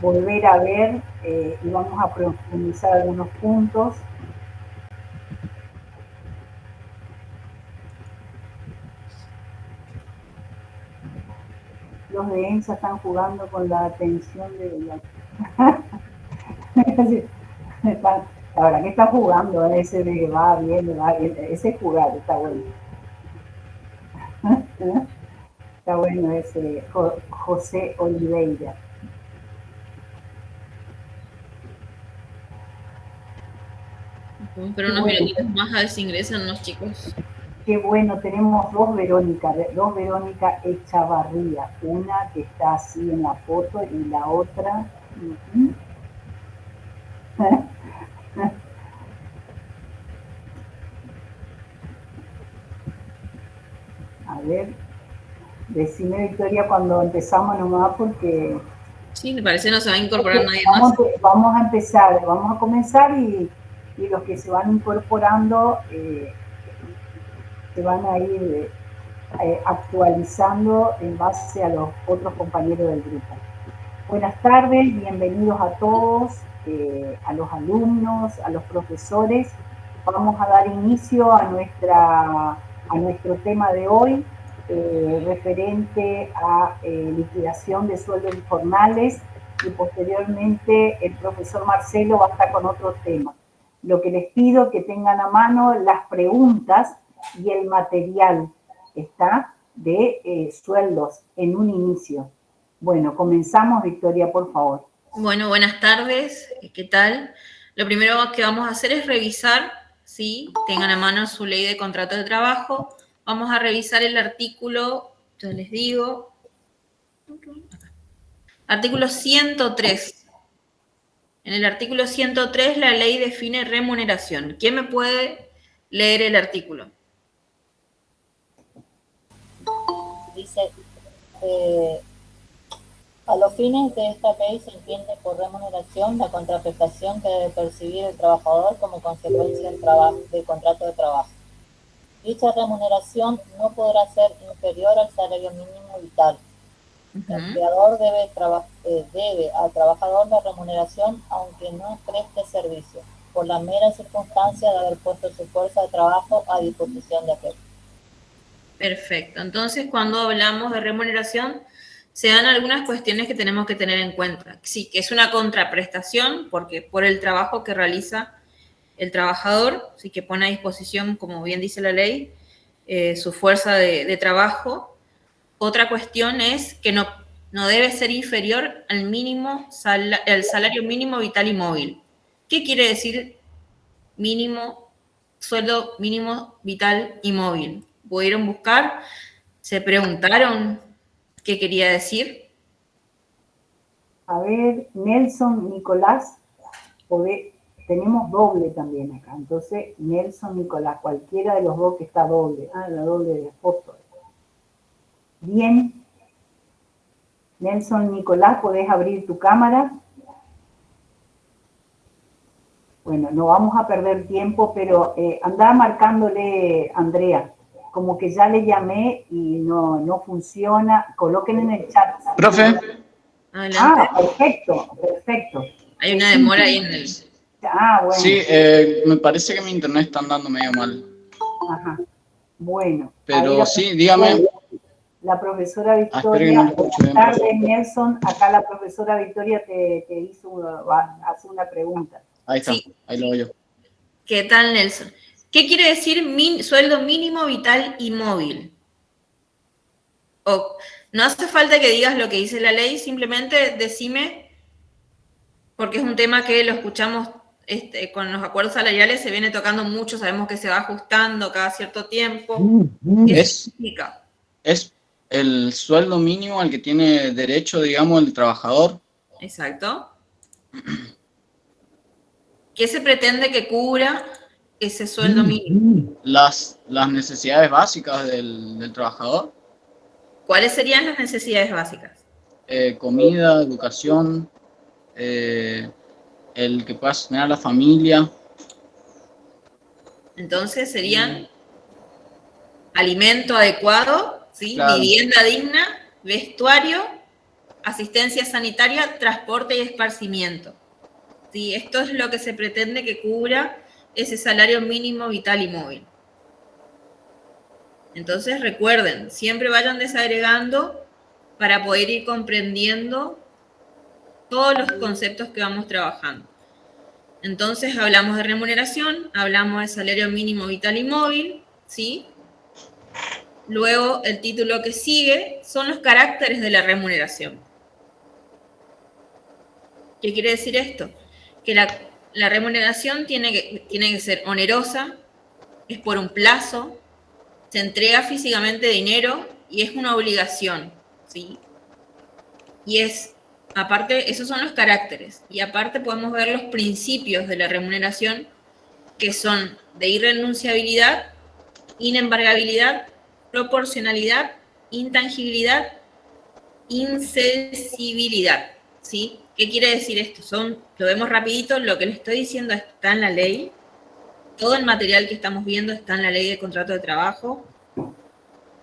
volver a ver y vamos a profundizar algunos puntos. Los de ENSA están jugando con la atención de la... La verdad que está jugando ese de que va bien, ese jugar, está bueno. Está bueno ese José Oliveira. Pero unos minutitos más a ver si ingresan los chicos. Qué bueno, tenemos dos Verónica Echavarría, una que está así en la foto y la otra. A ver, decime Victoria cuando empezamos nomás porque... Sí, me parece no se va a incorporar nadie más. Vamos a empezar, vamos a comenzar y los que se van incorporando se van a ir actualizando en base a los otros compañeros del grupo. Buenas tardes, bienvenidos a todos, a los alumnos, a los profesores. Vamos a dar inicio a nuestro tema de hoy, referente a liquidación de sueldos informales, y posteriormente el profesor Marcelo va a estar con otro tema. Lo que les pido es que tengan a mano las preguntas y el material está de sueldos en un inicio. Bueno, comenzamos, Victoria, por favor. Bueno, buenas tardes, ¿qué tal? Lo primero que vamos a hacer es revisar, ¿sí? Tengan a mano su ley de contrato de trabajo. Vamos a revisar el artículo, yo les digo, artículo 103. En el artículo 103 la ley define remuneración. ¿Quién me puede leer el artículo? Dice, a los fines de esta ley se entiende por remuneración la contraprestación que debe percibir el trabajador como consecuencia del contrato de trabajo. Dicha remuneración no podrá ser inferior al salario mínimo vital. El empleador debe al trabajador la remuneración aunque no preste servicio, por la mera circunstancia de haber puesto su fuerza de trabajo a disposición de aquel. Perfecto. Entonces, cuando hablamos de remuneración, se dan algunas cuestiones que tenemos que tener en cuenta. Sí, que es una contraprestación, porque por el trabajo que realiza el trabajador, sí que pone a disposición, como bien dice la ley, su fuerza de trabajo. Otra cuestión es que no debe ser inferior al mínimo el salario mínimo vital y móvil. ¿Qué quiere decir mínimo, sueldo mínimo vital y móvil? ¿Pudieron buscar? ¿Se preguntaron qué quería decir? A ver, Nelson Nicolás, tenemos doble también acá, entonces Nelson Nicolás, cualquiera de los dos que está doble, la doble de foto. Bien, Nelson Nicolás, ¿podés abrir tu cámara? Bueno, no vamos a perder tiempo, pero andá marcándole, Andrea, como que ya le llamé y no funciona, coloquen en el chat. Profe. Adelante. Perfecto. Hay una demora ahí en el... Bueno. Sí, me parece que mi internet está andando medio mal. Ajá. Bueno. Pero sí, dígame. La profesora Victoria, buenas tardes, Nelson. Acá la profesora Victoria te hace una pregunta. Ahí está, sí. Ahí lo veo. ¿Qué tal, Nelson? ¿Qué quiere decir sueldo mínimo vital y móvil? No hace falta que digas lo que dice la ley, simplemente decime, porque es un tema que lo escuchamos con los acuerdos salariales, se viene tocando mucho, sabemos que se va ajustando cada cierto tiempo. ¿Qué significa? Es el sueldo mínimo al que tiene derecho, digamos, el trabajador. Exacto. ¿Qué se pretende que cubra ese sueldo mínimo? Las necesidades básicas del trabajador. ¿Cuáles serían las necesidades básicas? Comida, educación, el que pueda sostener a la familia. Entonces serían alimento adecuado, ¿sí? Claro. Vivienda digna, vestuario, asistencia sanitaria, transporte y esparcimiento. ¿Sí? Esto es lo que se pretende que cubra ese salario mínimo vital y móvil. Entonces recuerden, siempre vayan desagregando para poder ir comprendiendo todos los conceptos que vamos trabajando. Entonces hablamos de remuneración, hablamos de salario mínimo vital y móvil, ¿sí? Luego el título que sigue son los caracteres de la remuneración. ¿Qué quiere decir esto? Que la remuneración tiene que ser onerosa, es por un plazo, se entrega físicamente dinero y es una obligación, ¿sí? Y aparte, esos son los caracteres. Y aparte podemos ver los principios de la remuneración, que son de irrenunciabilidad, inembargabilidad, proporcionalidad, intangibilidad, incesibilidad, ¿sí? ¿Qué quiere decir esto? Lo vemos rapidito, lo que les estoy diciendo está en la ley. Todo el material que estamos viendo está en la ley de contrato de trabajo.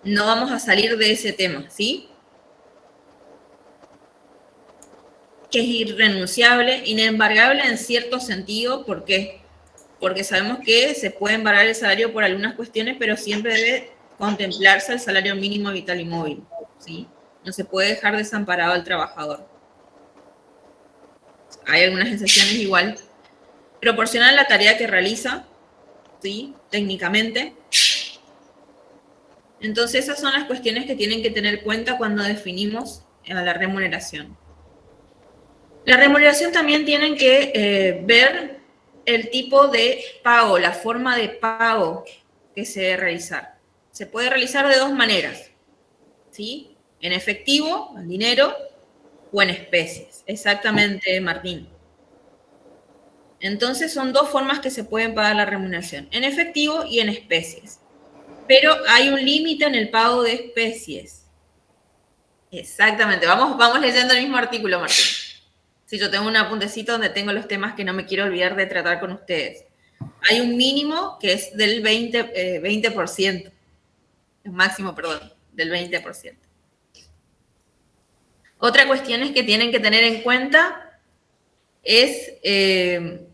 No vamos a salir de ese tema, ¿sí? Que es irrenunciable, inembargable en cierto sentido, ¿por qué? Porque sabemos que se puede embargar el salario por algunas cuestiones, pero siempre debe contemplarse el salario mínimo vital y móvil, ¿sí? No se puede dejar desamparado al trabajador. Hay algunas excepciones igual. Proporcionar la tarea que realiza, ¿sí? Técnicamente. Entonces esas son las cuestiones que tienen que tener en cuenta cuando definimos la remuneración. La remuneración también tienen que ver el tipo de pago, la forma de pago que se debe realizar. Se puede realizar de dos maneras, ¿sí? En efectivo, en dinero, o en especies. Exactamente, Martín. Entonces son dos formas que se pueden pagar la remuneración, en efectivo y en especies. Pero hay un límite en el pago de especies. Exactamente, vamos leyendo el mismo artículo, Martín. Sí, yo tengo un apuntecito donde tengo los temas que no me quiero olvidar de tratar con ustedes. Hay un mínimo que es del 20%. El máximo, perdón, del 20%. Otra cuestión es que tienen que tener en cuenta es que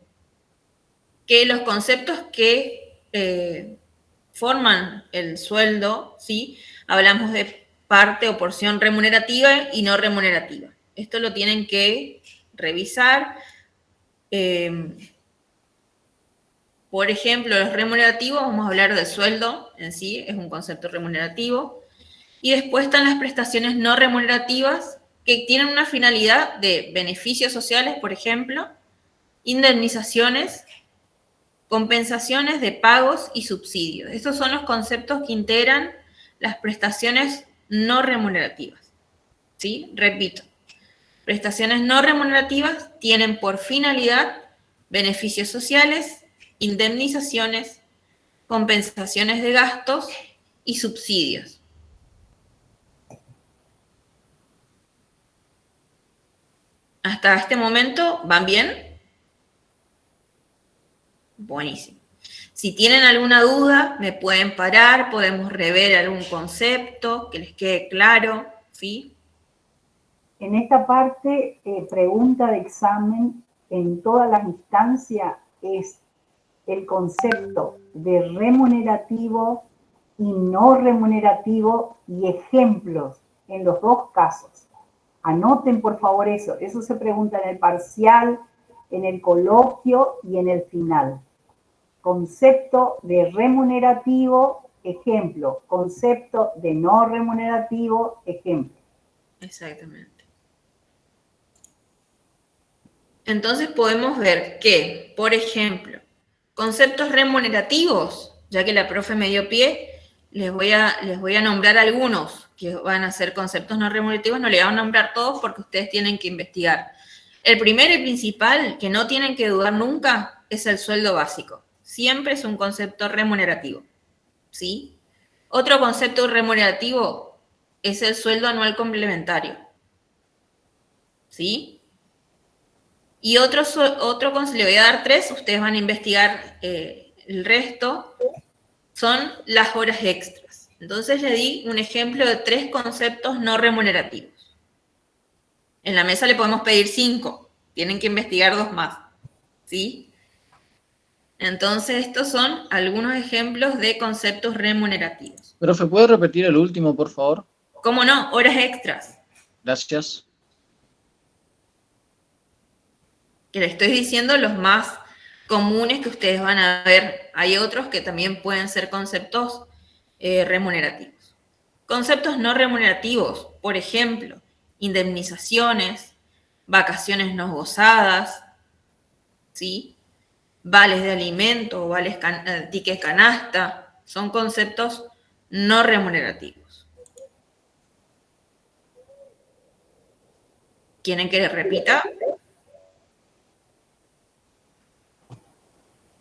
los conceptos que forman el sueldo, ¿sí? Hablamos de parte o porción remunerativa y no remunerativa. Esto lo tienen que revisar. Por ejemplo, los remunerativos, vamos a hablar del sueldo en sí, es un concepto remunerativo. Y después están las prestaciones no remunerativas, que tienen una finalidad de beneficios sociales, por ejemplo, indemnizaciones, compensaciones de pagos y subsidios. Estos son los conceptos que integran las prestaciones no remunerativas. ¿Sí? Repito, prestaciones no remunerativas tienen por finalidad beneficios sociales, indemnizaciones, compensaciones de gastos y subsidios. ¿Hasta este momento van bien? Buenísimo. Si tienen alguna duda, me pueden parar, podemos rever algún concepto que les quede claro, ¿sí? En esta parte, pregunta de examen en todas las instancias es el concepto de remunerativo y no remunerativo y ejemplos en los dos casos. Anoten por favor eso se pregunta en el parcial, en el coloquio y en el final. Concepto de remunerativo, ejemplo. Concepto de no remunerativo, ejemplo. Exactamente. Entonces podemos ver que, por ejemplo, conceptos remunerativos, ya que la profe me dio pie, les voy a nombrar algunos que van a ser conceptos no remunerativos, no les voy a nombrar todos porque ustedes tienen que investigar. El primero y principal, que no tienen que dudar nunca, es el sueldo básico. Siempre es un concepto remunerativo, ¿sí? Otro concepto remunerativo es el sueldo anual complementario, ¿sí? Y le voy a dar 3, ustedes van a investigar el resto, son las horas extras. Entonces le di un ejemplo de 3 conceptos no remunerativos. En la mesa le podemos pedir 5, tienen que investigar 2 más, ¿sí? Entonces, estos son algunos ejemplos de conceptos remunerativos. Profe, ¿puede repetir el último, por favor? ¿Cómo no? Horas extras. Gracias. Que le estoy diciendo los más comunes que ustedes van a ver. Hay otros que también pueden ser conceptos remunerativos. Conceptos no remunerativos, por ejemplo, indemnizaciones, vacaciones no gozadas, ¿sí? Vales de alimento, ticket canasta, son conceptos no remunerativos. ¿Quieren que les repita?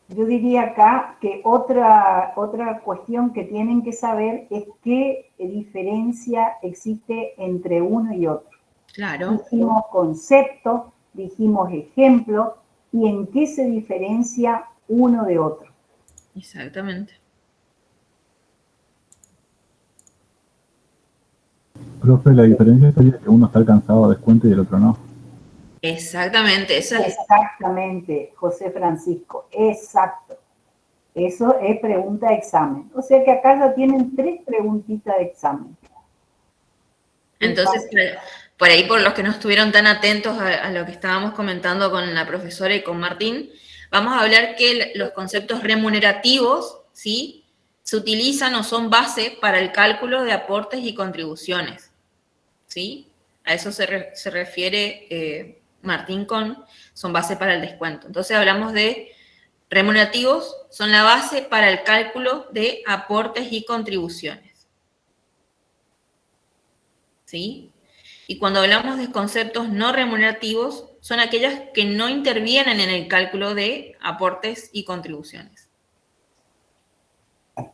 Yo diría acá que otra cuestión que tienen que saber es qué diferencia existe entre uno y otro. Claro. Dijimos concepto, dijimos ejemplo, y en qué se diferencia uno de otro. Exactamente. Profe, la diferencia sería que uno está alcanzado a descuento y el otro no. Exactamente, Exactamente, José Francisco, exacto. Eso es pregunta de examen. O sea que acá ya tienen 3 preguntitas de examen. Entonces, por ahí, por los que no estuvieron tan atentos a lo que estábamos comentando con la profesora y con Martín, vamos a hablar que los conceptos remunerativos, ¿sí?, se utilizan o son base para el cálculo de aportes y contribuciones, ¿sí? A eso se refiere Martín son base para el descuento. Entonces hablamos de remunerativos, son la base para el cálculo de aportes y contribuciones, ¿sí? Y cuando hablamos de conceptos no remunerativos, son aquellas que no intervienen en el cálculo de aportes y contribuciones.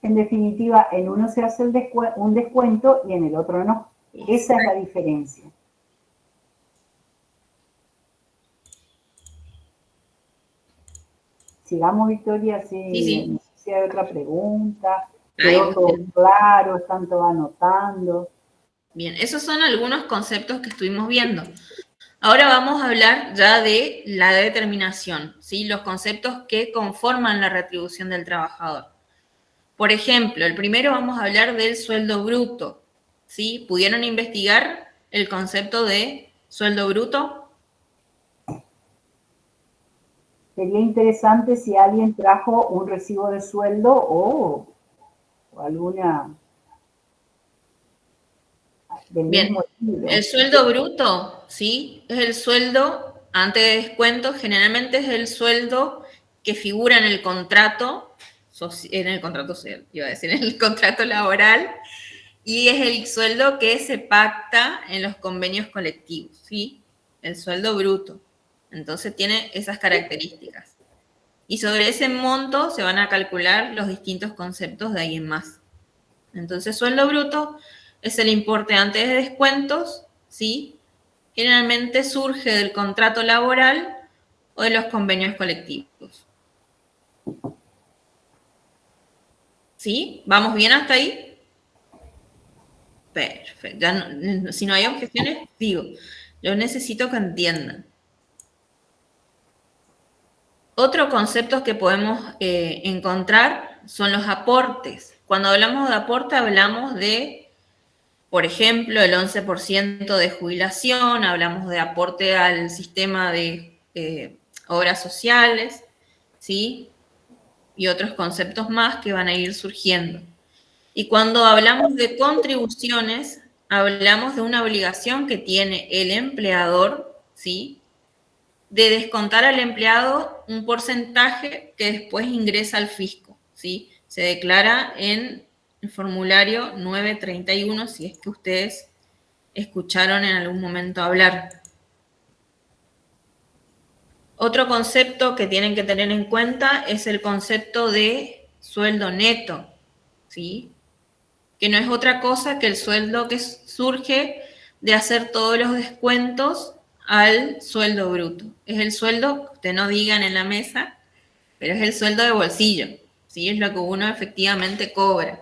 En definitiva, en uno se hace un descuento y en el otro no. Esa es la diferencia. Sigamos, Victoria, Sí. No sé si hay otra pregunta. ¿Quedó todo claro? ¿Están todos anotando? Bien, esos son algunos conceptos que estuvimos viendo. Ahora vamos a hablar ya de la determinación, ¿sí? Los conceptos que conforman la retribución del trabajador. Por ejemplo, el primero vamos a hablar del sueldo bruto, ¿sí? ¿Pudieron investigar el concepto de sueldo bruto? Sería interesante si alguien trajo un recibo de sueldo o alguna del mismo estilo. El sueldo bruto, ¿sí? Es el sueldo antes de descuento, generalmente es el sueldo que figura en el contrato social, iba a decir, en el contrato laboral, y es el sueldo que se pacta en los convenios colectivos, ¿sí? El sueldo bruto. Entonces tiene esas características. Y sobre ese monto se van a calcular los distintos conceptos de ahí en más. Entonces, sueldo bruto es el importe antes de descuentos, ¿sí? Generalmente surge del contrato laboral o de los convenios colectivos. ¿Sí? ¿Vamos bien hasta ahí? Perfecto. Ya no, si no hay objeciones, digo, yo necesito que entiendan. Otro concepto que podemos encontrar son los aportes. Cuando hablamos de aporte, hablamos de, por ejemplo, el 11% de jubilación, hablamos de aporte al sistema de obras sociales, ¿sí? Y otros conceptos más que van a ir surgiendo. Y cuando hablamos de contribuciones, hablamos de una obligación que tiene el empleador, ¿sí?, de descontar al empleado un porcentaje que después ingresa al fisco, ¿sí? Se declara en el formulario 931, si es que ustedes escucharon en algún momento hablar. Otro concepto que tienen que tener en cuenta es el concepto de sueldo neto, ¿sí? Que no es otra cosa que el sueldo que surge de hacer todos los descuentos al sueldo bruto. Es el sueldo, que ustedes no digan en la mesa, pero es el sueldo de bolsillo, ¿sí? Es lo que uno efectivamente cobra.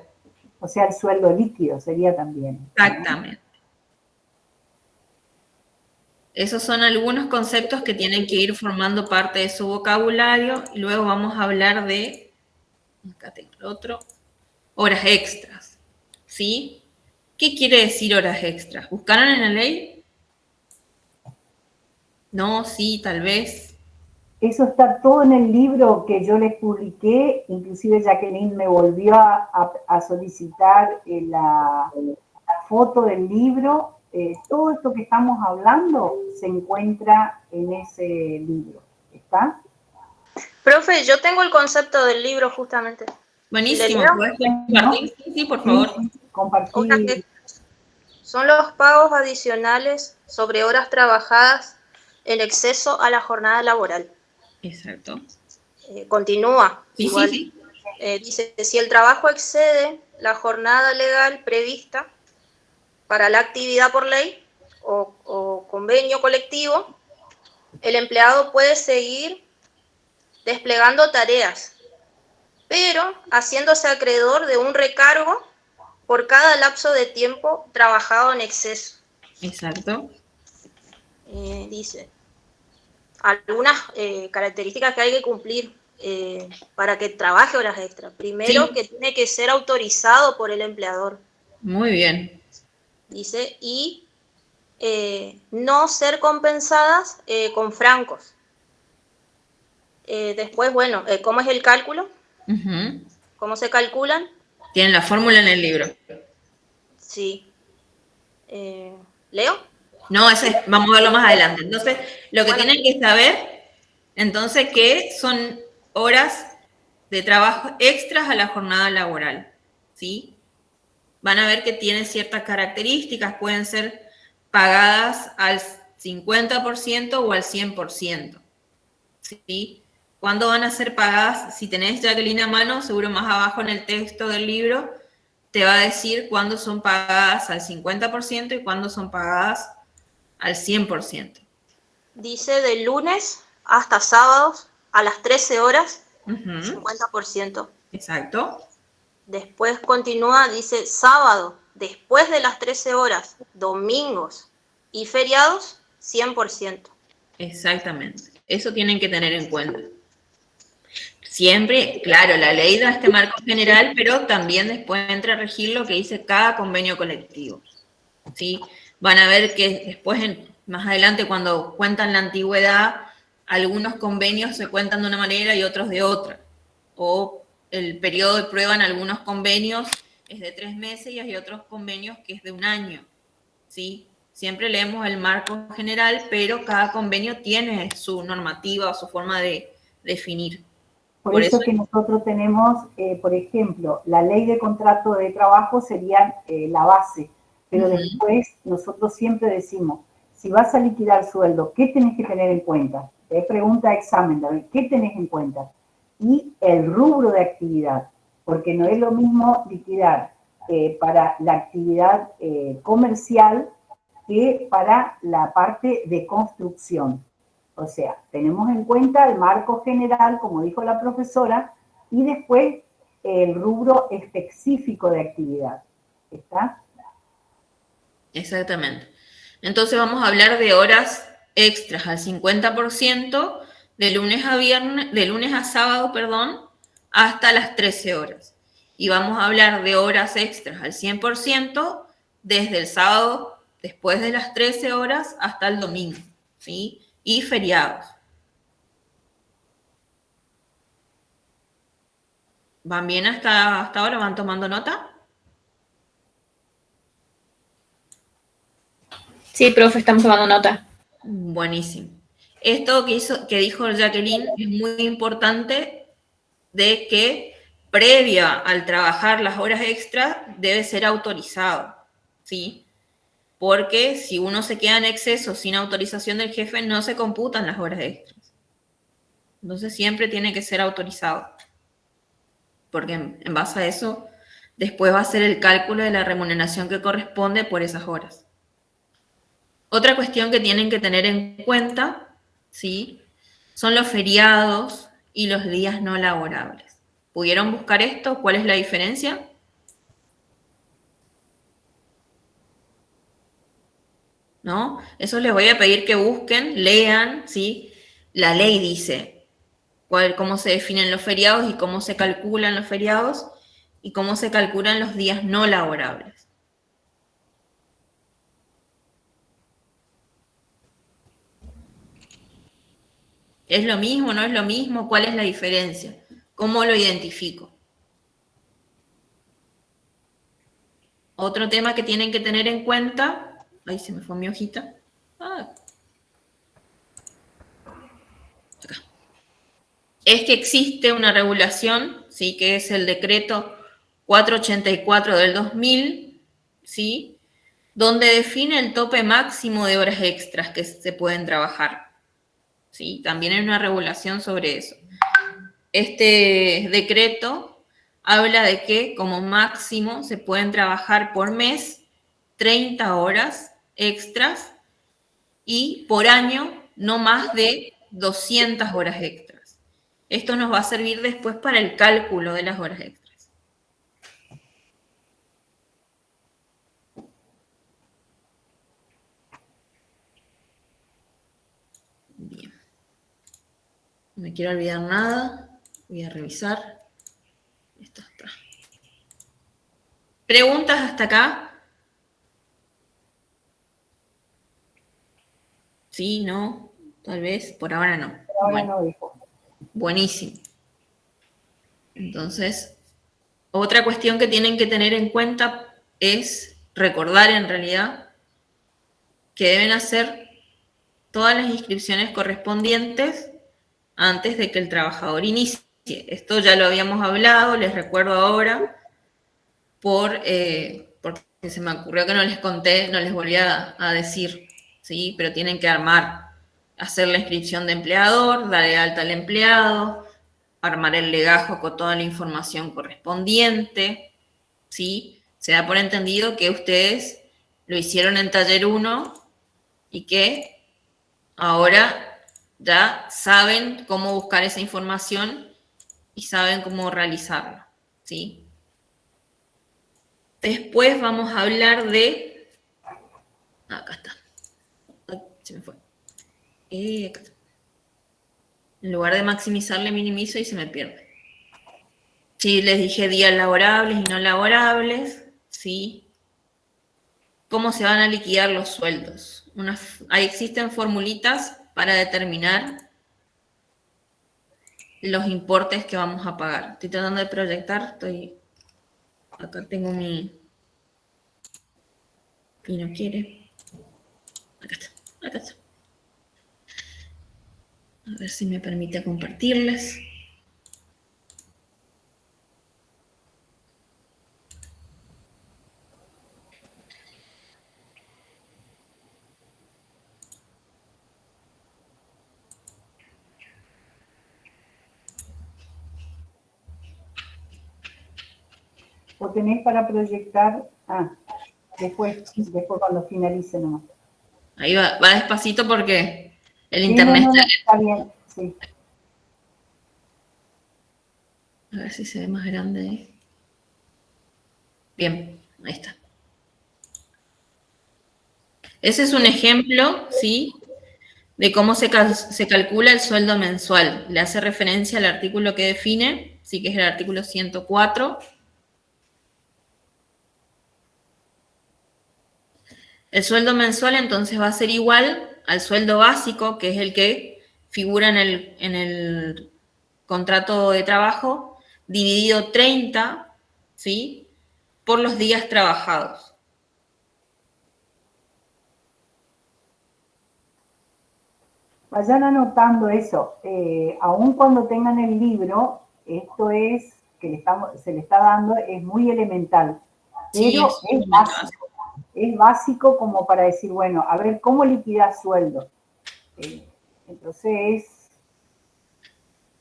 O sea, el sueldo líquido sería también. Exactamente. Esos son algunos conceptos que tienen que ir formando parte de su vocabulario. Y luego vamos a hablar de, acá tengo el otro, horas extras. ¿Sí? ¿Qué quiere decir horas extras? ¿Buscaron en la ley? No, sí, tal vez. Eso está todo en el libro que yo les publiqué, inclusive Jacqueline me volvió a solicitar la foto del libro. Todo esto que estamos hablando se encuentra en ese libro. ¿Está? Profe, yo tengo el concepto del libro justamente. Buenísimo, ¿puedes compartir? Sí, sí, por favor. Sí, compartir. Son los pagos adicionales sobre horas trabajadas en exceso a la jornada laboral. Exacto. Continúa. Sí, igual. sí, sí. Dice, si el trabajo excede la jornada legal prevista para la actividad por ley o convenio colectivo, el empleado puede seguir desplegando tareas, pero haciéndose acreedor de un recargo por cada lapso de tiempo trabajado en exceso. Exacto. Dice, algunas características que hay que cumplir para que trabaje horas extras. Primero, sí, que tiene que ser autorizado por el empleador. Muy bien. Dice, y no ser compensadas con francos. Después, bueno, ¿cómo es el cálculo? ¿Cómo se calculan? Tienen la fórmula en el libro. Sí. ¿Leo? No, vamos a verlo más adelante. Entonces, lo que tienen que saber, entonces, que son horas de trabajo extras a la jornada laboral, ¿sí? Van a ver que tienen ciertas características, pueden ser pagadas al 50% o al 100%, ¿sí? ¿Cuándo van a ser pagadas? Si tenés Jacqueline a mano, seguro más abajo en el texto del libro, te va a decir cuándo son pagadas al 50% y cuándo son pagadas al 100%. Dice de lunes hasta sábados a las 13 horas, 50%. Exacto. Después continúa, dice sábado, después de las 13 horas, domingos y feriados, 100%. Exactamente. Eso tienen que tener en cuenta. Siempre, claro, la ley da este marco general, pero también después entra a regir lo que dice cada convenio colectivo. ¿Sí? Van a ver que después, más adelante, cuando cuentan la antigüedad, algunos convenios se cuentan de una manera y otros de otra. O el periodo de prueba en algunos convenios es de 3 meses y hay otros convenios que es de 1 año. ¿Sí? Siempre leemos el marco general, pero cada convenio tiene su normativa o su forma de definir. Por eso que nosotros tenemos, por ejemplo, la ley de contrato de trabajo sería la base, pero después nosotros siempre decimos, si vas a liquidar sueldo, ¿qué tenés que tener en cuenta? Te pregunta examen, David, ¿qué tenés en cuenta? Y el rubro de actividad, porque no es lo mismo liquidar para la actividad comercial que para la parte de construcción. O sea, tenemos en cuenta el marco general, como dijo la profesora, y después el rubro específico de actividad. ¿Está? Exactamente. Entonces vamos a hablar de horas extras al 50%, de lunes a sábado, hasta las 13 horas. Y vamos a hablar de horas extras al 100% desde el sábado, después de las 13 horas, hasta el domingo, ¿sí? Y feriados. ¿Van bien hasta ahora? ¿Van tomando nota? Sí, profe, estamos tomando nota. Buenísimo. Esto que dijo Jacqueline es muy importante, de que previa al trabajar las horas extras debe ser autorizado, ¿sí? Porque si uno se queda en exceso sin autorización del jefe, no se computan las horas extras. Entonces siempre tiene que ser autorizado. Porque en base a eso, después va a ser el cálculo de la remuneración que corresponde por esas horas. Otra cuestión que tienen que tener en cuenta, ¿sí?, son los feriados y los días no laborables. ¿Pudieron buscar esto? ¿Cuál es la diferencia? ¿no? Eso les voy a pedir que busquen, lean, ¿sí? La ley dice cómo se definen los feriados y cómo se calculan los feriados y cómo se calculan los días no laborables. ¿Es lo mismo? ¿No es lo mismo? ¿Cuál es la diferencia? ¿Cómo lo identifico? Otro tema que tienen que tener en cuenta, ahí se me fue mi hojita, acá, es que existe una regulación, ¿sí? Que es el decreto 484 del 2000, ¿sí? Donde define el tope máximo de horas extras que se pueden trabajar, ¿sí? También hay una regulación sobre eso. Este decreto habla de que como máximo se pueden trabajar por mes 30 horas extras y por año no más de 200 horas extras. Esto nos va a servir después para el cálculo de las horas extras. Bien. No me quiero olvidar nada. Voy a revisar. Esto está. ¿Preguntas hasta acá? Sí, no, tal vez, por ahora no. Por ahora Bueno, no, dijo. buenísimo. Entonces, otra cuestión que tienen que tener en cuenta es recordar en realidad que deben hacer todas las inscripciones correspondientes antes de que el trabajador inicie. Esto ya lo habíamos hablado, les recuerdo ahora, porque se me ocurrió que no les conté, no les volví a decir, ¿sí? Pero tienen que hacer la inscripción de empleador, darle de alta al empleado, armar el legajo con toda la información correspondiente, ¿sí? Se da por entendido que ustedes lo hicieron en taller 1 y que ahora ya saben cómo buscar esa información y saben cómo realizarlo, ¿sí? Después vamos a hablar de... Acá está. Ay, se me fue. Acá está. En lugar de maximizar, le minimizo y se me pierde. Sí, les dije días laborables y no laborables, ¿sí? ¿Cómo se van a liquidar los sueldos? Ahí existen formulitas para determinar los importes que vamos a pagar. Estoy tratando de proyectar, acá tengo mi... Y no quiere. Acá está. A ver si me permite compartirles. ¿O tenés para proyectar? Después cuando finalice nomás. Ahí va despacito porque el Sí, internet no, está bien, sí. A ver si se ve más grande. Bien, ahí está. Ese es un ejemplo, ¿sí? De cómo se calcula el sueldo mensual. Le hace referencia al artículo que define, sí, que es el artículo 104. El sueldo mensual entonces va a ser igual al sueldo básico, que es el que figura en el contrato de trabajo, dividido 30, ¿sí? Por los días trabajados. Vayan anotando eso. Aun cuando tengan el libro, esto es que se le está dando, es muy elemental. Pero Sí, es básico. Es básico como para decir, bueno, a ver, ¿cómo liquidar sueldo? Entonces,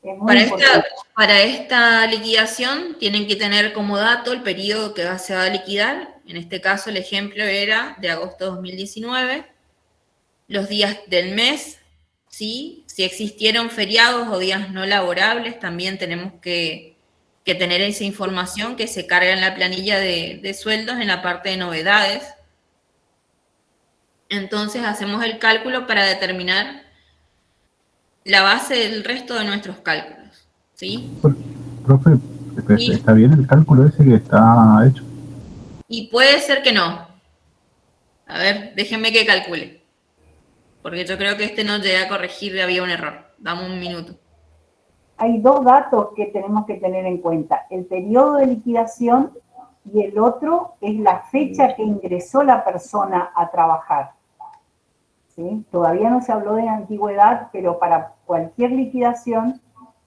es muy importante. Para esta liquidación tienen que tener como dato el periodo que se va a liquidar. En este caso el ejemplo era de agosto de 2019. Los días del mes, ¿sí? Si existieron feriados o días no laborables, también tenemos que tener esa información que se carga en la planilla de sueldos en la parte de novedades. Entonces hacemos el cálculo para determinar la base del resto de nuestros cálculos, ¿sí? Profe, Y, ¿está bien el cálculo ese que está hecho? y puede ser que no. A ver, déjenme que calcule. Porque yo creo que este no llega a corregir, había un error. Dame un minuto. Hay dos datos que tenemos que tener en cuenta. El periodo de liquidación y el otro es la fecha que ingresó la persona a trabajar. ¿Sí? Todavía no se habló de antigüedad, pero para cualquier liquidación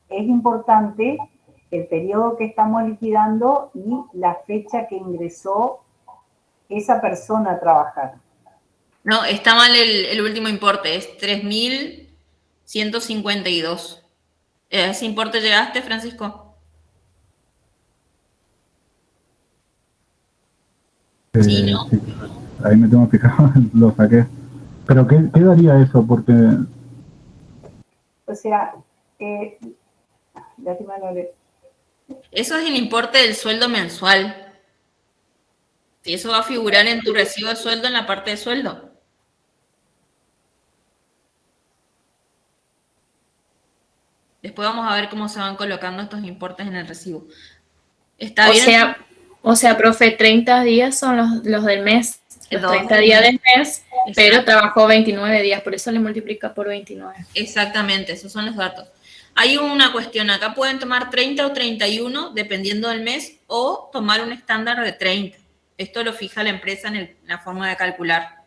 es importante el periodo que estamos liquidando y la fecha que ingresó esa persona a trabajar. No, está mal el último importe, es 3.152. ¿A ese importe llegaste, Francisco? Sí, ¿no? Sí, ahí me tengo fijado, lo saqué. Pero ¿qué daría eso? Porque O sea, eso es el importe del sueldo mensual. Y eso va a figurar en tu recibo de sueldo en la parte de sueldo. Después vamos a ver cómo se van colocando estos importes en el recibo. ¿Está bien? O sea, profe, 30 días son los del mes, los 30 días del mes, pero trabajó 29 días, por eso le multiplica por 29. Exactamente, esos son los datos. Hay una cuestión, acá pueden tomar 30 o 31, dependiendo del mes, o tomar un estándar de 30. Esto lo fija la empresa en la forma de calcular.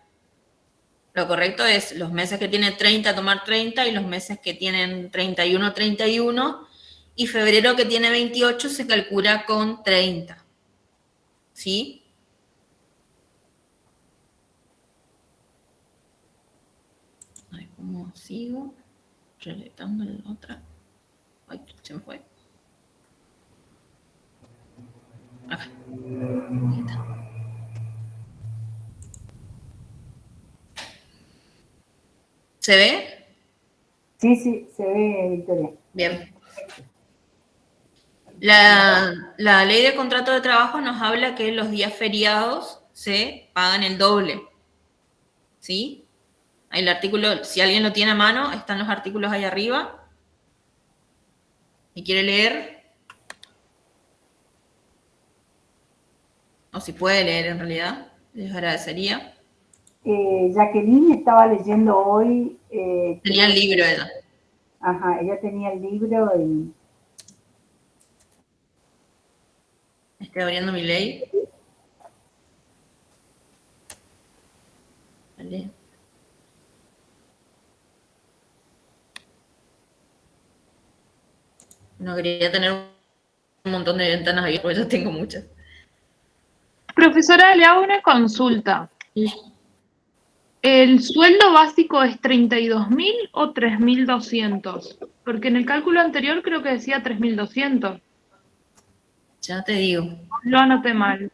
Lo correcto es los meses que tienen 30, tomar 30, y los meses que tienen 31, 31, y febrero que tiene 28 se calcula con 30. ¿Sí? A ver cómo sigo reletando la otra. Ay, se me fue. Acá. Ahí está. ¿Se ve? Sí, se ve, Victoria. Bien. La ley de contrato de trabajo nos habla que los días feriados se pagan el doble. ¿Sí? El artículo, si alguien lo tiene a mano, están los artículos ahí arriba. ¿Y quiere leer? O si puede leer en realidad, les agradecería. Jacqueline estaba leyendo hoy. Tenía el libro ella. Ajá, ella tenía el libro y... Estoy abriendo mi ley. Vale. No quería tener un montón de ventanas abiertas, porque ya tengo muchas. Profesora, le hago una consulta. ¿El sueldo básico es 32.000 o 3.200? Porque en el cálculo anterior creo que decía 3.200. Ya te digo. Lo anoté mal.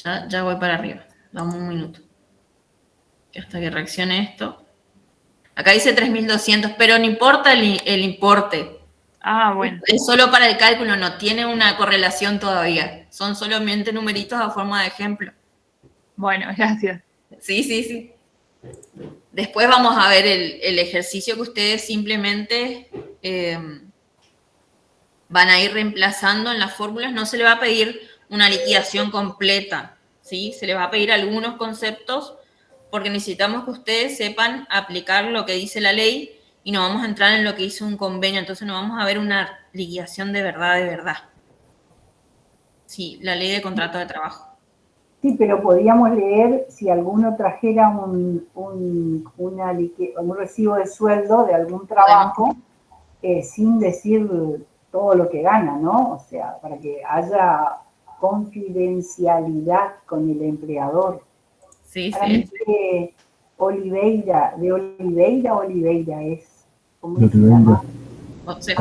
Ya voy para arriba. Dame un minuto. Hasta que reaccione esto. Acá dice 3.200, pero no importa el importe. Ah, bueno. Es solo para el cálculo, no tiene una correlación todavía. Son solamente numeritos a forma de ejemplo. Bueno, gracias. Sí. Después vamos a ver el ejercicio que ustedes simplemente van a ir reemplazando en las fórmulas. No se le va a pedir una liquidación completa, ¿sí? Se le va a pedir algunos conceptos porque necesitamos que ustedes sepan aplicar lo que dice la ley y no vamos a entrar en lo que hizo un convenio. Entonces no vamos a ver una liquidación de verdad. Sí, la ley de contrato de trabajo. Sí, pero podríamos leer si alguno trajera un recibo de sueldo de algún trabajo sin decir todo lo que gana, ¿no? O sea, para que haya confidencialidad con el empleador. Sí. Oliveira es, ¿cómo se Oliveira. llama? José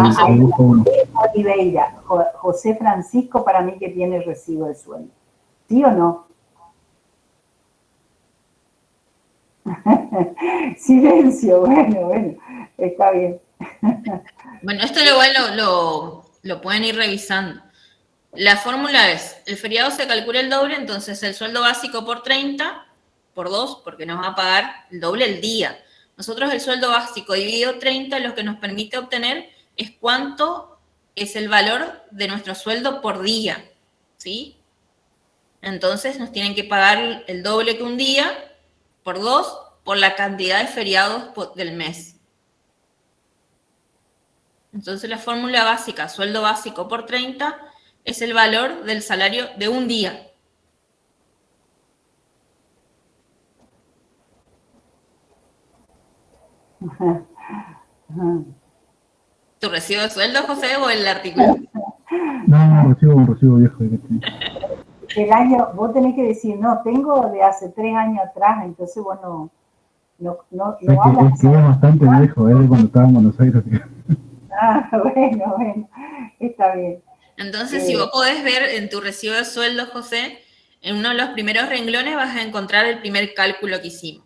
Oliveira, José Francisco, para mí que tiene el recibo de sueldo. ¿Sí o no? Silencio, bueno, está bien. Bueno, esto igual lo pueden ir revisando. La fórmula es, el feriado se calcula el doble, entonces el sueldo básico por 30 por 2 porque nos va a pagar el doble el día. Nosotros el sueldo básico dividido 30 lo que nos permite obtener es cuánto es el valor de nuestro sueldo por día, ¿sí? Entonces nos tienen que pagar el doble que un día por 2 por la cantidad de feriados del mes. Entonces la fórmula básica, sueldo básico por 30, es el valor del salario de un día. ¿Tu recibo de sueldo, José, o el artículo? No, un recibo viejo. El año, vos tenés que decir, no, tengo de hace 3 años atrás, entonces vos no hablas. Es que es bastante viejo, es de cuando estaba en Buenos Aires. Ah, bueno, está bien. Entonces, si vos podés ver en tu recibo de sueldo, José, en uno de los primeros renglones vas a encontrar el primer cálculo que hicimos.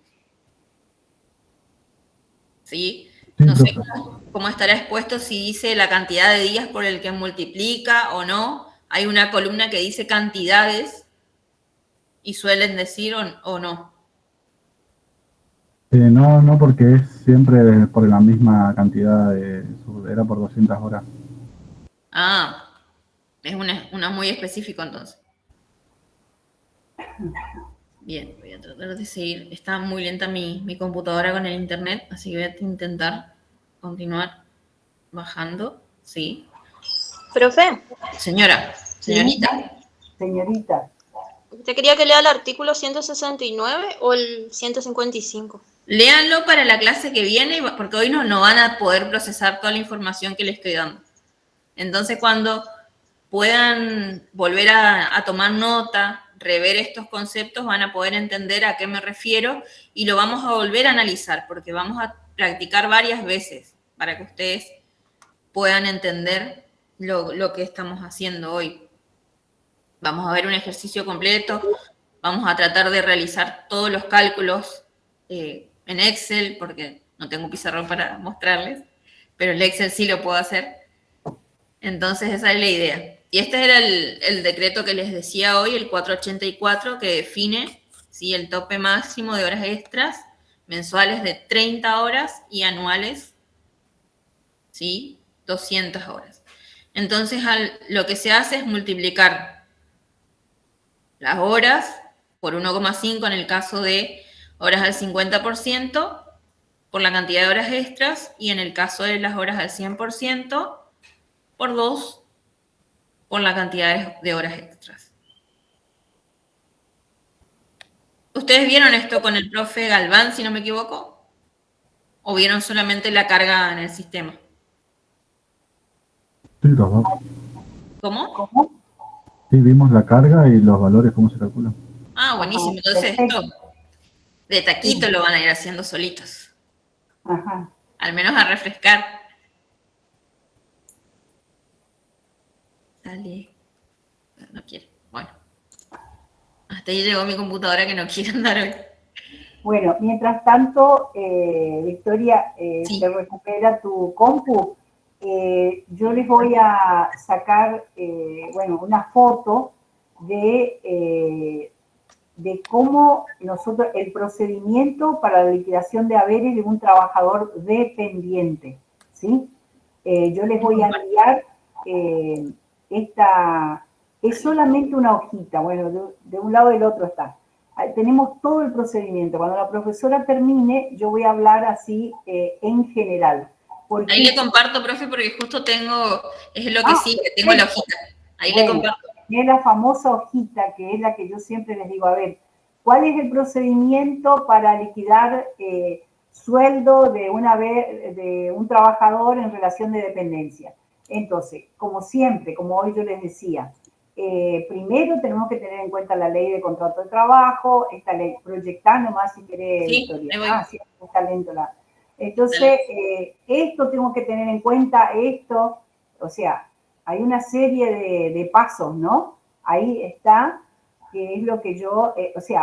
¿Sí? No sé cómo estará expuesto si dice la cantidad de días por el que multiplica o no. Hay una columna que dice cantidades y suelen decir o no. No, porque es siempre por la misma cantidad, era por 200 horas. Ah, es una muy específico entonces. Bien, voy a tratar de seguir. Está muy lenta mi computadora con el internet, así que voy a intentar continuar bajando. Sí. Profe. Señorita. Señorita. ¿Usted quería que lea el artículo 169 o el 155? Léanlo para la clase que viene, porque hoy no van a poder procesar toda la información que le estoy dando. Entonces, cuando puedan volver a tomar nota, rever estos conceptos, van a poder entender a qué me refiero y lo vamos a volver a analizar, porque vamos a practicar varias veces para que ustedes puedan entender lo que estamos haciendo hoy. Vamos a ver un ejercicio completo, vamos a tratar de realizar todos los cálculos en Excel, porque no tengo pizarrón para mostrarles, pero el Excel sí lo puedo hacer. Entonces esa es la idea. Y este era el decreto que les decía hoy, el 484, que define ¿sí? el tope máximo de horas extras mensuales de 30 horas y anuales, ¿sí? 200 horas. Entonces lo que se hace es multiplicar las horas por 1,5 en el caso de horas al 50% por la cantidad de horas extras y en el caso de las horas al 100% por 2 por la cantidad de horas extras. ¿Ustedes vieron esto con el profe Galván, si no me equivoco? ¿O vieron solamente la carga en el sistema? Sí, los dos. ¿Cómo? Sí, vimos la carga y los valores, cómo se calculan. Ah, buenísimo. Entonces esto de taquito lo van a ir haciendo solitos. Ajá. Al menos a refrescar. Dale. No quiere. Bueno. Hasta ahí llegó mi computadora que no quiere andar hoy. Bueno, mientras tanto, Victoria, Sí. te recupera tu compu. Yo les voy a sacar, una foto de cómo nosotros, el procedimiento para la liquidación de haberes de un trabajador dependiente, ¿sí? Yo les voy a enviar es solamente una hojita, bueno, de un lado y del otro está. Tenemos todo el procedimiento. Cuando la profesora termine, yo voy a hablar así en general. Porque ahí le comparto, profe, porque justo es lo que sigue, tengo la hojita. Ahí le comparto. Es la famosa hojita, que es la que yo siempre les digo, a ver, ¿cuál es el procedimiento para liquidar sueldo de un trabajador en relación de dependencia? Entonces, como siempre, como hoy yo les decía, primero tenemos que tener en cuenta la ley de contrato de trabajo, esta ley, proyectar nomás si querés, sí, Victoria. Sí, está lento Entonces, esto tengo que tener en cuenta, esto, o sea, hay una serie de pasos, ¿no? Ahí está, que es lo que yo,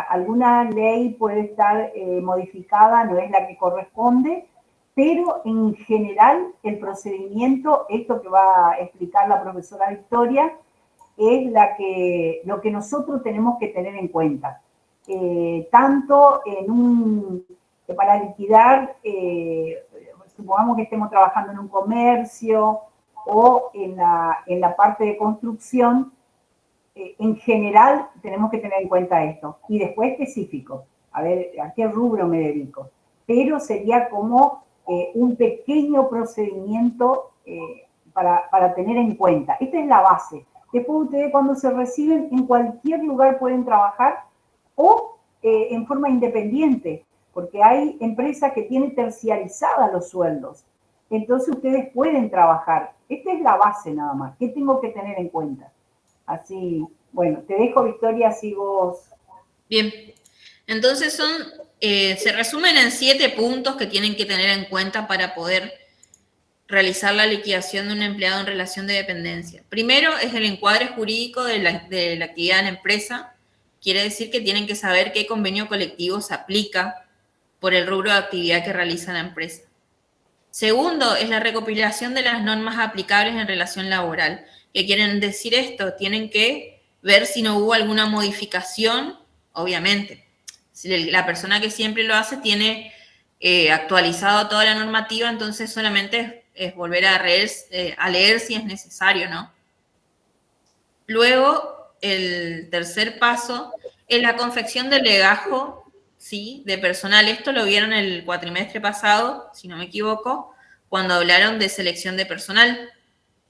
alguna ley puede estar modificada, no es la que corresponde, pero en general el procedimiento, esto que va a explicar la profesora Victoria, es lo que nosotros tenemos que tener en cuenta. tanto para liquidar, supongamos que estemos trabajando en un comercio o en la parte de construcción, en general tenemos que tener en cuenta esto. Y después específico, a ver, ¿a qué rubro me dedico? Pero sería como un pequeño procedimiento para tener en cuenta. Esta es la base. Después ustedes cuando se reciben en cualquier lugar pueden trabajar o en forma independiente, porque hay empresas que tienen terciarizadas los sueldos. Entonces ustedes pueden trabajar. Esta es la base nada más. ¿Qué tengo que tener en cuenta? Así, bueno, te dejo, Victoria, así vos. Bien, entonces se resumen en 7 puntos que tienen que tener en cuenta para poder realizar la liquidación de un empleado en relación de dependencia. Primero es el encuadre jurídico de la actividad en la empresa. Quiere decir que tienen que saber qué convenio colectivo se aplica por el rubro de actividad que realiza la empresa. Segundo es la recopilación de las normas aplicables en relación laboral. ¿Qué quieren decir esto? Tienen que ver si no hubo alguna modificación, obviamente. Si la persona que siempre lo hace tiene actualizado toda la normativa, entonces solamente es volver a leer si es necesario, ¿no? Luego, el tercer paso es la confección del legajo, ¿sí?, de personal. Esto lo vieron el cuatrimestre pasado, si no me equivoco, cuando hablaron de selección de personal.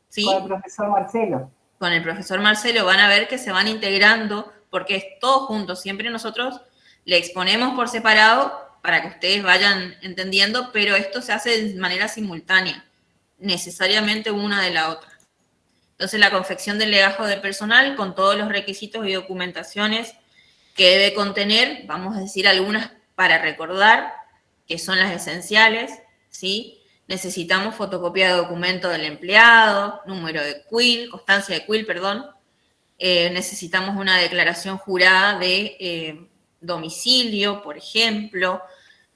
¿Sí? Con el profesor Marcelo. Con el profesor Marcelo van a ver que se van integrando, porque es todo junto. Siempre nosotros le exponemos por separado para que ustedes vayan entendiendo, pero esto se hace de manera simultánea, necesariamente una de la otra. Entonces, la confección del legajo de personal con todos los requisitos y documentaciones que debe contener, vamos a decir algunas para recordar, que son las esenciales, ¿sí? Necesitamos fotocopia de documento del empleado, número de CUIL, constancia de CUIL, perdón. Necesitamos una declaración jurada de domicilio, por ejemplo.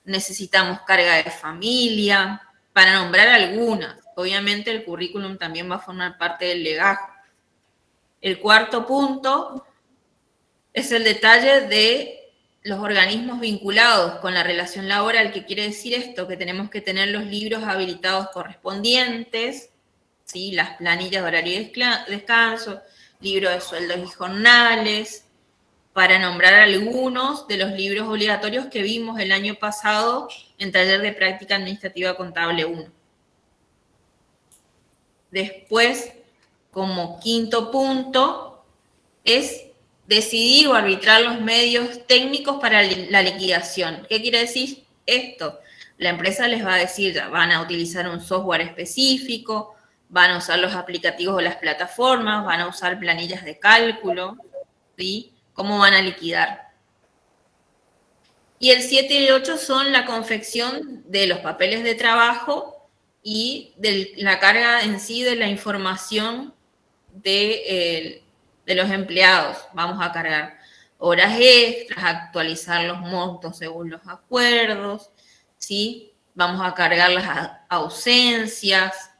Necesitamos carga de familia, para nombrar algunas. Obviamente el currículum también va a formar parte del legajo. El cuarto punto es el detalle de los organismos vinculados con la relación laboral. ¿Qué quiere decir esto? Que tenemos que tener los libros habilitados correspondientes, ¿sí?, las planillas de horario y descanso, libro de sueldos y jornales, para nombrar algunos de los libros obligatorios que vimos el año pasado en taller de práctica administrativa contable 1. Después, como quinto punto, es decidir o arbitrar los medios técnicos para la liquidación. ¿Qué quiere decir esto? La empresa les va a decir, van a utilizar un software específico, van a usar los aplicativos o las plataformas, van a usar planillas de cálculo, ¿sí? ¿Cómo van a liquidar? Y el 7 y el 8 son la confección de los papeles de trabajo y de la carga en sí de la información de los empleados. Vamos a cargar horas extras, actualizar los montos según los acuerdos, ¿sí? Vamos a cargar las ausencias.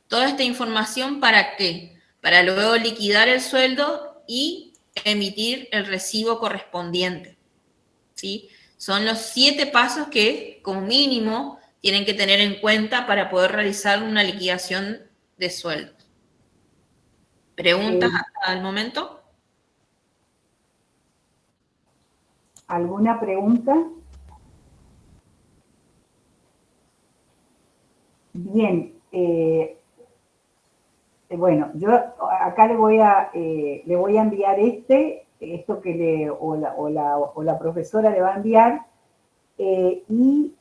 Toda esta información, ¿para qué? Para luego liquidar el sueldo y emitir el recibo correspondiente, ¿sí? Son los 7 pasos que, como mínimo, tienen que tener en cuenta para poder realizar una liquidación de sueldos. ¿Preguntas al momento? ¿Alguna pregunta? Bien. Bueno, yo acá le voy a enviar esto que la profesora le va a enviar, y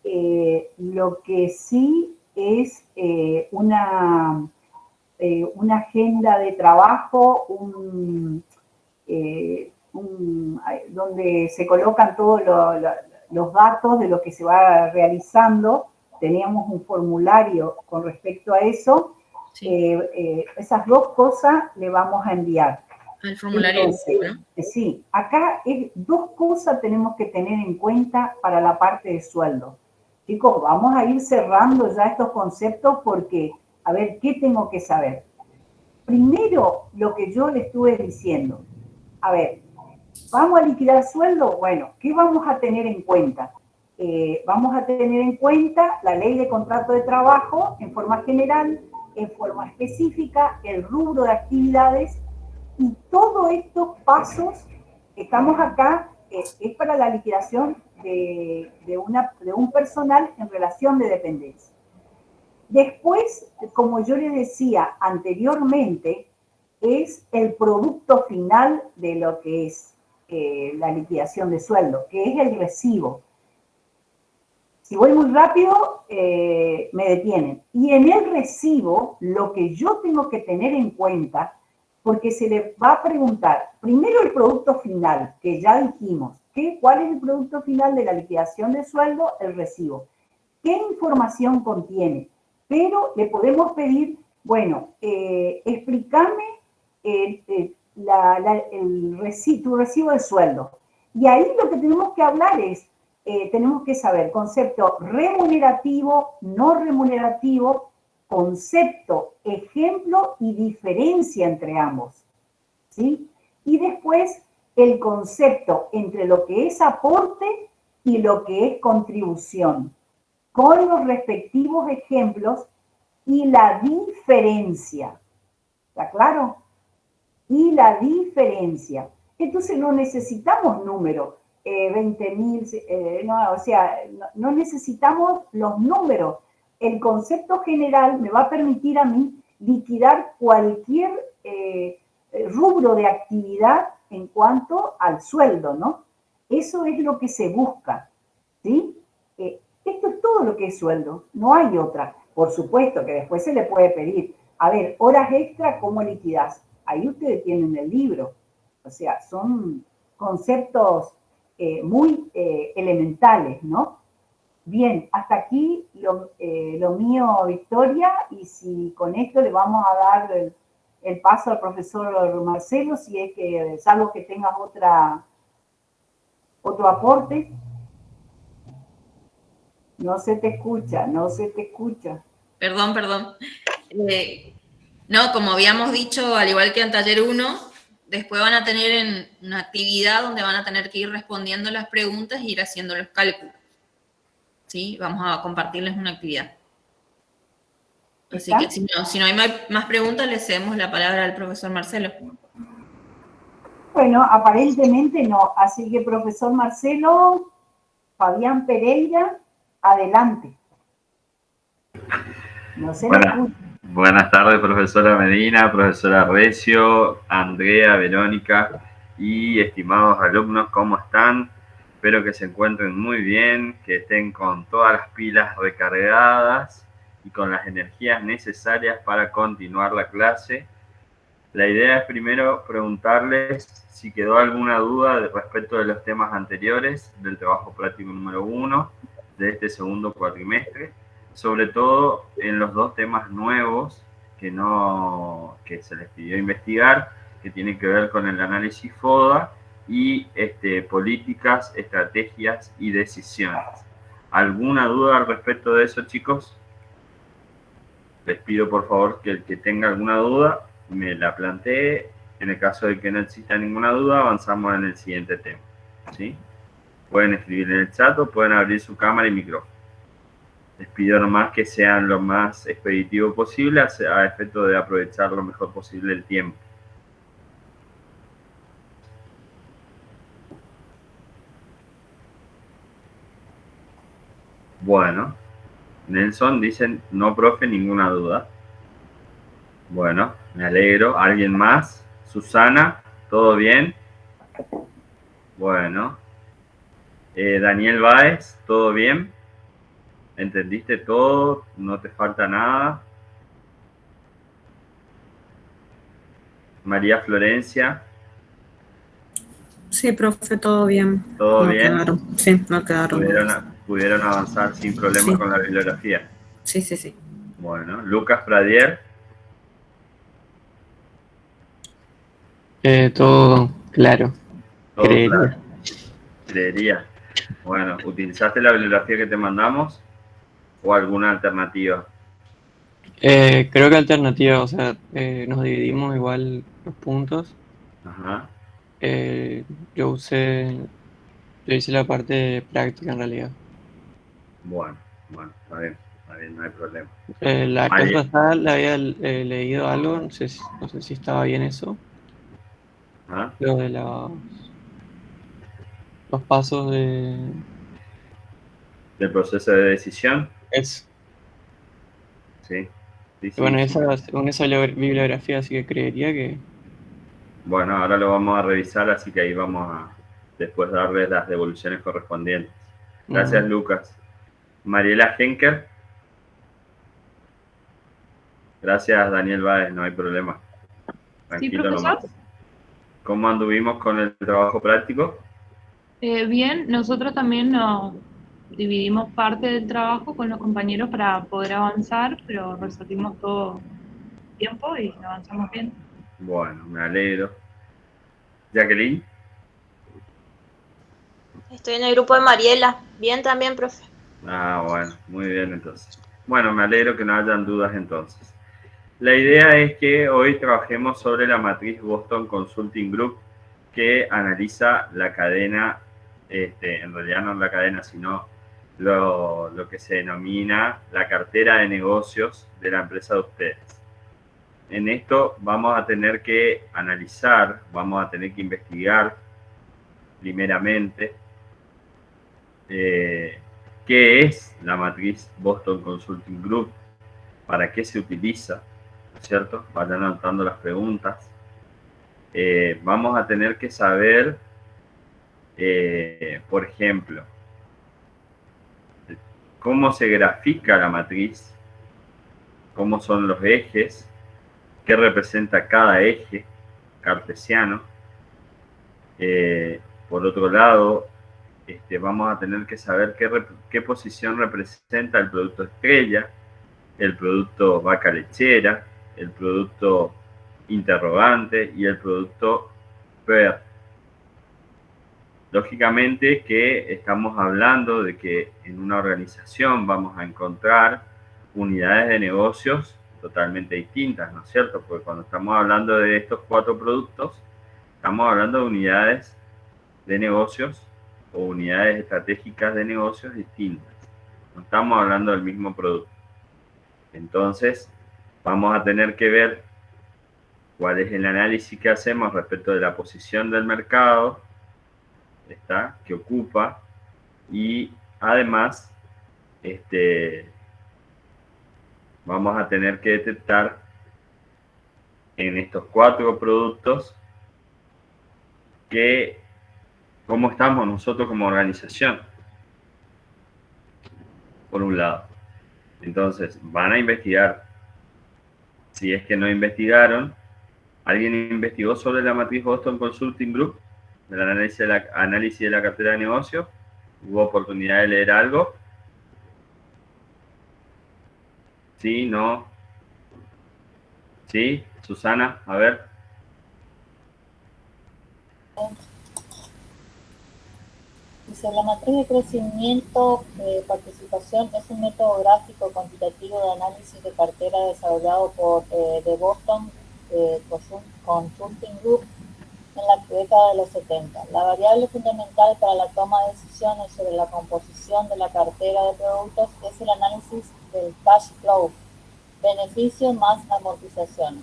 lo que sí es una agenda de trabajo, donde se colocan todos los datos de lo que se va realizando. Teníamos un formulario con respecto a eso. Sí. Esas 2 cosas le vamos a enviar. El formulario. Entonces, ¿no? Sí, acá 2 cosas tenemos que tener en cuenta para la parte de sueldo. Chicos, vamos a ir cerrando ya estos conceptos porque, a ver, ¿qué tengo que saber? Primero, lo que yo le estuve diciendo. A ver, ¿Vamos a liquidar sueldo? Bueno, ¿qué vamos a tener en cuenta? Vamos a tener en cuenta la ley de contrato de trabajo en forma general, en forma específica, el rubro de actividades y todos estos pasos. Estamos acá, es para la liquidación de un personal en relación de dependencia. Después, como yo les decía anteriormente, es el producto final de lo que es la liquidación de sueldo, que es el recibo. Si voy muy rápido, me detienen. Y en el recibo, lo que yo tengo que tener en cuenta, porque se le va a preguntar, primero el producto final, que ya dijimos, ¿cuál es el producto final de la liquidación de sueldo? El recibo. ¿Qué información contiene? Pero le podemos pedir, bueno, explícame tu recibo de sueldo. Y ahí lo que tenemos que hablar es, tenemos que saber concepto remunerativo, no remunerativo, concepto, ejemplo y diferencia entre ambos, ¿sí? Y después el concepto entre lo que es aporte y lo que es contribución, con los respectivos ejemplos y la diferencia. ¿Está claro? Y la diferencia. Entonces no necesitamos números, 20.000, no, o sea, no necesitamos los números. El concepto general me va a permitir a mí liquidar cualquier rubro de actividad en cuanto al sueldo, ¿no? Eso es lo que se busca, ¿sí? Esto es todo lo que es sueldo, no hay otra. Por supuesto que después se le puede pedir, a ver, horas extra, ¿cómo liquidás? Ahí ustedes tienen el libro. O sea, son conceptos muy elementales, ¿no? Bien, hasta aquí lo mío, Victoria, y si con esto le vamos a dar el paso al profesor Marcelo, si es que, salvo que tengas otro aporte. No se te escucha, no se te escucha. Perdón. No, como habíamos dicho, al igual que en taller 1, después van a tener una actividad donde van a tener que ir respondiendo las preguntas e ir haciendo los cálculos. ¿Sí? Vamos a compartirles una actividad. Así que si no hay más preguntas, le cedemos la palabra al profesor Marcelo. Bueno, aparentemente no. Así que, profesor Marcelo, Fabián Pereira, adelante. No se le escucha. Buenas tardes, profesora Medina, profesora Recio, Andrea, Verónica y estimados alumnos, ¿cómo están? Espero que se encuentren muy bien, que estén con todas las pilas recargadas y con las energías necesarias para continuar la clase. La idea es primero preguntarles si quedó alguna duda respecto de los temas anteriores del trabajo práctico número 1 de este segundo cuatrimestre, sobre todo en los dos temas nuevos que se les pidió investigar, que tienen que ver con el análisis FODA y políticas, estrategias y decisiones. ¿Alguna duda al respecto de eso, chicos? Les pido por favor que el que tenga alguna duda me la plantee. En el caso de que no exista ninguna duda, avanzamos en el siguiente tema, ¿sí? Pueden escribir en el chat o pueden abrir su cámara y micrófono. Les pido nomás que sean lo más expeditivo posible a efecto de aprovechar lo mejor posible el tiempo. Bueno, Nelson dicen, no, profe, ninguna duda. Bueno, me alegro. ¿Alguien más? Susana, ¿todo bien? Bueno. Daniel Báez, ¿todo bien? ¿Entendiste todo? ¿No te falta nada? María Florencia. Sí, profe, todo bien. ¿Todo bien? Sí, no quedaron. ¿Pudieron avanzar sin problema con la bibliografía? Sí. Bueno, Lucas Pradier. Todo claro. Todo claro. Creería. Bueno, ¿utilizaste la bibliografía que te mandamos o alguna alternativa? Creo que alternativa, o sea, nos dividimos igual los puntos. Ajá. Yo hice la parte práctica en realidad. Bueno, está bien, no hay problema. La clase María, pasada le había leído algo, no sé si estaba bien eso, ¿ah? lo de los pasos de Del proceso de decisión, eso. sí, sí, Y bueno, sí. con esa bibliografía, así que creería que... Bueno, ahora lo vamos a revisar, así que ahí vamos a después darle las devoluciones correspondientes. Gracias, Ujú. Lucas. Mariela Henker. Gracias, Daniel Báez, no hay problema. Sí, Tranquilo profesor. nomás. ¿Cómo anduvimos con el trabajo práctico? Bien, nosotros también nos dividimos parte del trabajo con los compañeros para poder avanzar, pero resolvimos todo a tiempo y avanzamos bien. Bueno, me alegro. Jacqueline. Estoy en el grupo de Mariela. Bien también, profe. Ah, bueno, muy bien entonces. Bueno, me alegro que no hayan dudas entonces. La idea es que hoy trabajemos sobre la matriz Boston Consulting Group que analiza la cadena, en realidad no la cadena, sino lo que se denomina la cartera de negocios de la empresa de ustedes. En esto vamos a tener que analizar, vamos a tener que investigar primeramente qué es la matriz Boston Consulting Group, para qué se utiliza, ¿no es cierto? Vayan anotando las preguntas. Vamos a tener que saber, por ejemplo, cómo se grafica la matriz, cómo son los ejes, qué representa cada eje cartesiano. Por otro lado, vamos a tener que saber qué posición representa el producto estrella, el producto vaca lechera, el producto interrogante y el producto PER. Lógicamente que estamos hablando de que en una organización vamos a encontrar unidades de negocios totalmente distintas, ¿no es cierto? Porque cuando estamos hablando de estos 4 productos, estamos hablando de unidades de negocios o unidades estratégicas de negocios distintas. No estamos hablando del mismo producto. Entonces, vamos a tener que ver cuál es el análisis que hacemos respecto de la posición del mercado, que ocupa, y además vamos a tener que detectar en estos 4 productos cómo estamos nosotros como organización, por un lado. Entonces, van a investigar. Si es que no investigaron, ¿alguien investigó sobre la matriz Boston Consulting Group? Del análisis de la cartera de negocios. ¿Hubo oportunidad de leer algo? ¿Sí? ¿No? ¿Sí? Susana, a ver. Dice, la matriz de crecimiento de participación es un método gráfico cuantitativo de análisis de cartera desarrollado por The Boston Consulting Group en la década de los 70. La variable fundamental para la toma de decisiones sobre la composición de la cartera de productos es el análisis del cash flow, beneficios más amortizaciones.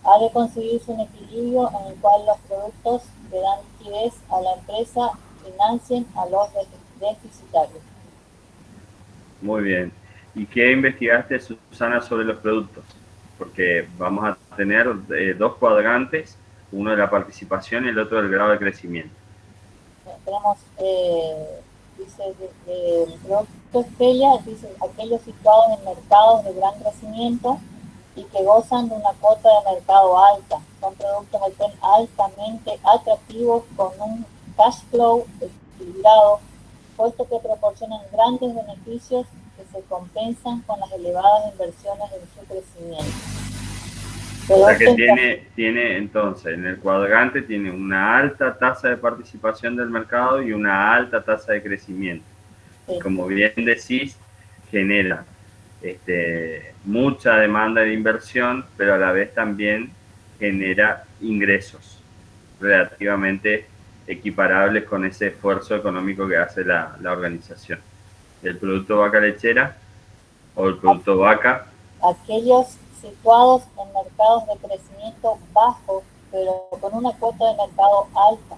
Ha de conseguirse un equilibrio en el cual los productos que dan liquidez a la empresa financien a los deficitarios. Muy bien. ¿Y qué investigaste, Susana, sobre los productos? Porque vamos a tener 2 cuadrantes, uno de la participación y el otro del grado de crecimiento. Tenemos, dice, el producto estrella, dice, aquellos situados en mercados de gran crecimiento y que gozan de una cuota de mercado alta. Son productos altamente atractivos con un cash flow equilibrado, puesto que proporcionan grandes beneficios que se compensan con las elevadas inversiones en su crecimiento. O sea que tiene entonces, en el cuadrante tiene una alta tasa de participación del mercado y una alta tasa de crecimiento. Sí. Como bien decís, genera mucha demanda de inversión, pero a la vez también genera ingresos, relativamente equiparables con ese esfuerzo económico que hace la organización. El producto vaca lechera o el producto vaca. Aquellos situados en mercados de crecimiento bajo, pero con una cuota de mercado alta.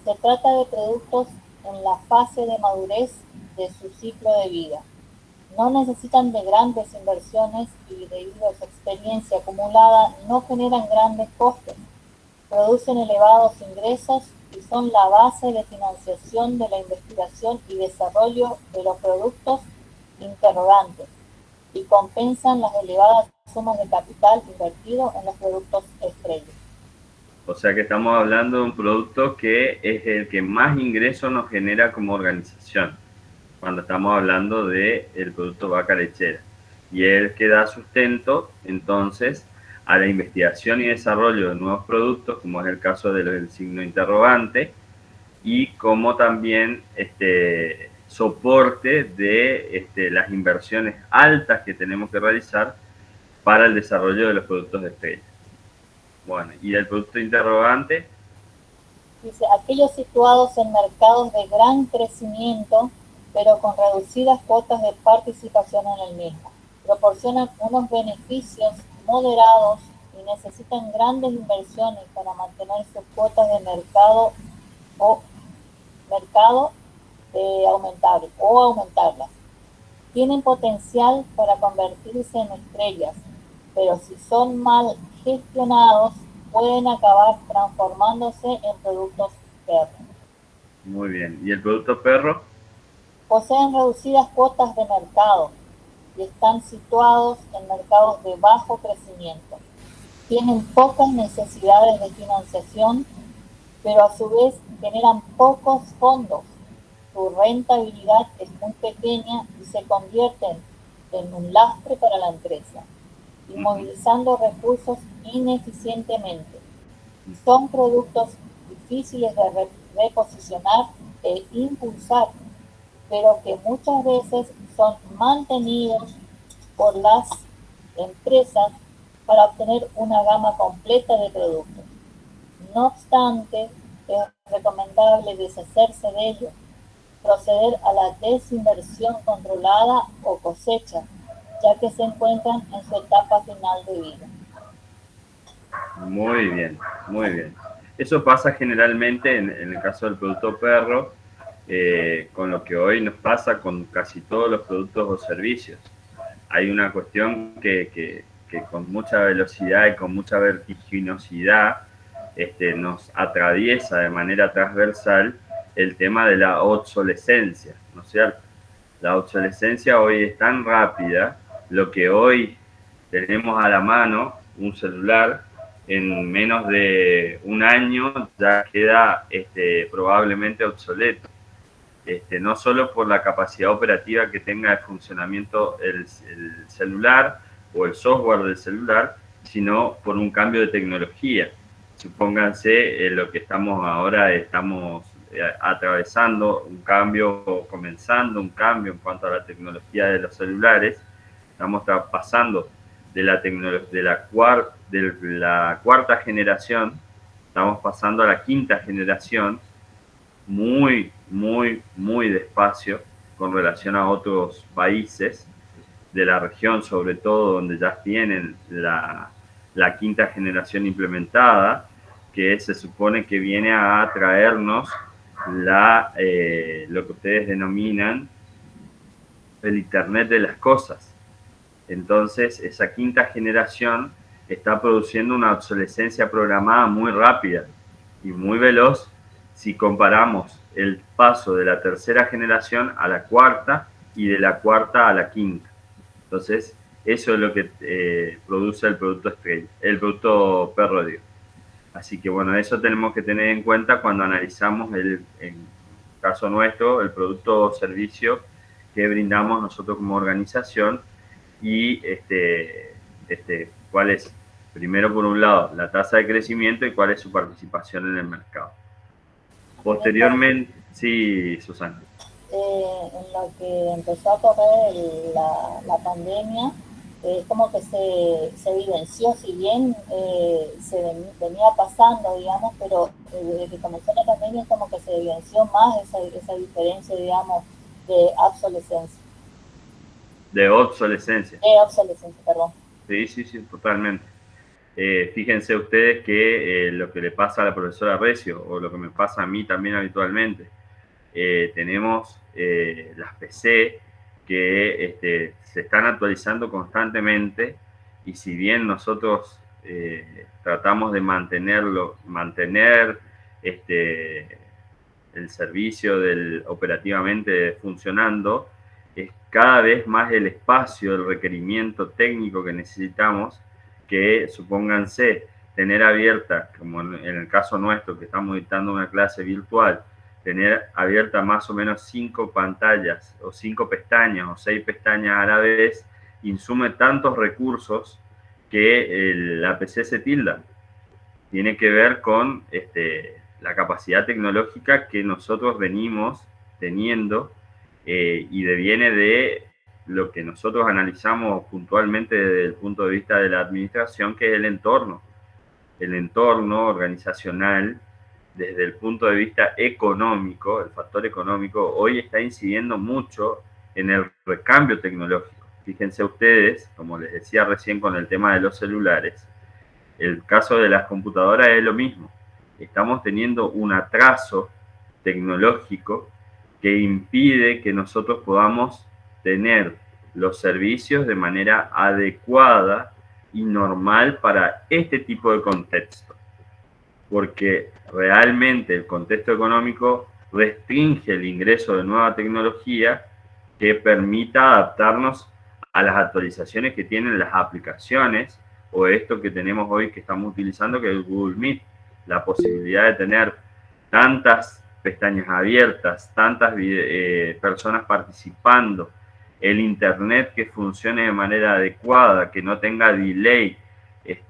Se trata de productos en la fase de madurez de su ciclo de vida. No necesitan de grandes inversiones y debido a su experiencia acumulada no generan grandes costes. Producen elevados ingresos y son la base de financiación de la investigación y desarrollo de los productos interrogantes y compensan las elevadas sumas de capital invertido en los productos estrella. O sea que estamos hablando de un producto que es el que más ingresos nos genera como organización, cuando estamos hablando del producto vaca lechera. Y el que da sustento, entonces, a la investigación y desarrollo de nuevos productos, como es el caso del signo interrogante, y como también soporte de las inversiones altas que tenemos que realizar para el desarrollo de los productos de estrella. Bueno, y el producto interrogante. Dice, aquellos situados en mercados de gran crecimiento, pero con reducidas cuotas de participación en el mismo. Proporcionan unos beneficios moderados y necesitan grandes inversiones para mantener sus cuotas de mercado o aumentarlas. Tienen potencial para convertirse en estrellas, pero si son mal gestionados, pueden acabar transformándose en productos perro. Muy bien. ¿Y el producto perro? Poseen reducidas cuotas de mercado y están situados en mercados de bajo crecimiento. Tienen pocas necesidades de financiación, pero a su vez generan pocos fondos. Su rentabilidad es muy pequeña y se convierten en un lastre para la empresa, inmovilizando recursos ineficientemente. Son productos difíciles de reposicionar e impulsar, pero que muchas veces son mantenidos por las empresas para obtener una gama completa de productos. No obstante, es recomendable deshacerse de ellos, proceder a la desinversión controlada o cosecha, ya que se encuentran en su etapa final de vida. Muy bien, muy bien. Eso pasa generalmente en el caso del producto perro, con lo que hoy nos pasa con casi todos los productos o servicios. Hay una cuestión que con mucha velocidad y con mucha vertiginosidad nos atraviesa de manera transversal el tema de la obsolescencia, ¿no es cierto? La obsolescencia hoy es tan rápida, lo que hoy tenemos a la mano, un celular, en menos de un año ya queda probablemente obsoleto. No solo por la capacidad operativa que tenga de funcionamiento el celular o el software del celular, sino por un cambio de tecnología. Supónganse lo que estamos atravesando un cambio o comenzando un cambio en cuanto a la tecnología de los celulares. Estamos pasando de la cuarta generación, estamos pasando a la quinta generación, muy, muy, muy despacio con relación a otros países de la región, sobre todo donde ya tienen la quinta generación implementada, que se supone que viene a traernos lo que ustedes denominan el Internet de las cosas. Entonces, esa quinta generación está produciendo una obsolescencia programada muy rápida y muy veloz si comparamos el paso de la tercera generación a la cuarta y de la cuarta a la quinta. Entonces, eso es lo que produce el producto estrella, el producto perro, digo. Así que bueno, eso tenemos que tener en cuenta cuando analizamos, en caso nuestro, el producto o servicio que brindamos nosotros como organización y cuál es, primero por un lado, la tasa de crecimiento y cuál es su participación en el mercado. Posteriormente, sí, Susana. En lo que empezó a correr la pandemia, como que se vivenció, si bien venía pasando, digamos, pero desde que comenzó la pandemia es como que se vivenció más esa diferencia, digamos, de obsolescencia. De obsolescencia. De obsolescencia, perdón. Sí, sí, sí, totalmente. Fíjense ustedes que lo que le pasa a la profesora Recio, o lo que me pasa a mí también habitualmente, tenemos las PC que se están actualizando constantemente, y si bien nosotros tratamos de mantener el servicio operativamente funcionando, es cada vez más el espacio, el requerimiento técnico que necesitamos, que supónganse tener abierta, como en el caso nuestro que estamos dictando una clase virtual, tener abierta más o menos 5 pantallas o 5 pestañas o 6 pestañas a la vez, insume tantos recursos que la PC se tilda. Tiene que ver con la capacidad tecnológica que nosotros venimos teniendo, y deviene de lo que nosotros analizamos puntualmente desde el punto de vista de la administración, que es el entorno organizacional. Desde el punto de vista económico, el factor económico hoy está incidiendo mucho en el recambio tecnológico. Fíjense ustedes, como les decía recién con el tema de los celulares, el caso de las computadoras es lo mismo. Estamos teniendo un atraso tecnológico que impide que nosotros podamos tener los servicios de manera adecuada y normal para este tipo de contexto. Porque realmente el contexto económico restringe el ingreso de nueva tecnología que permita adaptarnos a las actualizaciones que tienen las aplicaciones, o esto que tenemos hoy que estamos utilizando, que es Google Meet, la posibilidad de tener tantas pestañas abiertas, tantas personas participando, el internet que funcione de manera adecuada, que no tenga delay,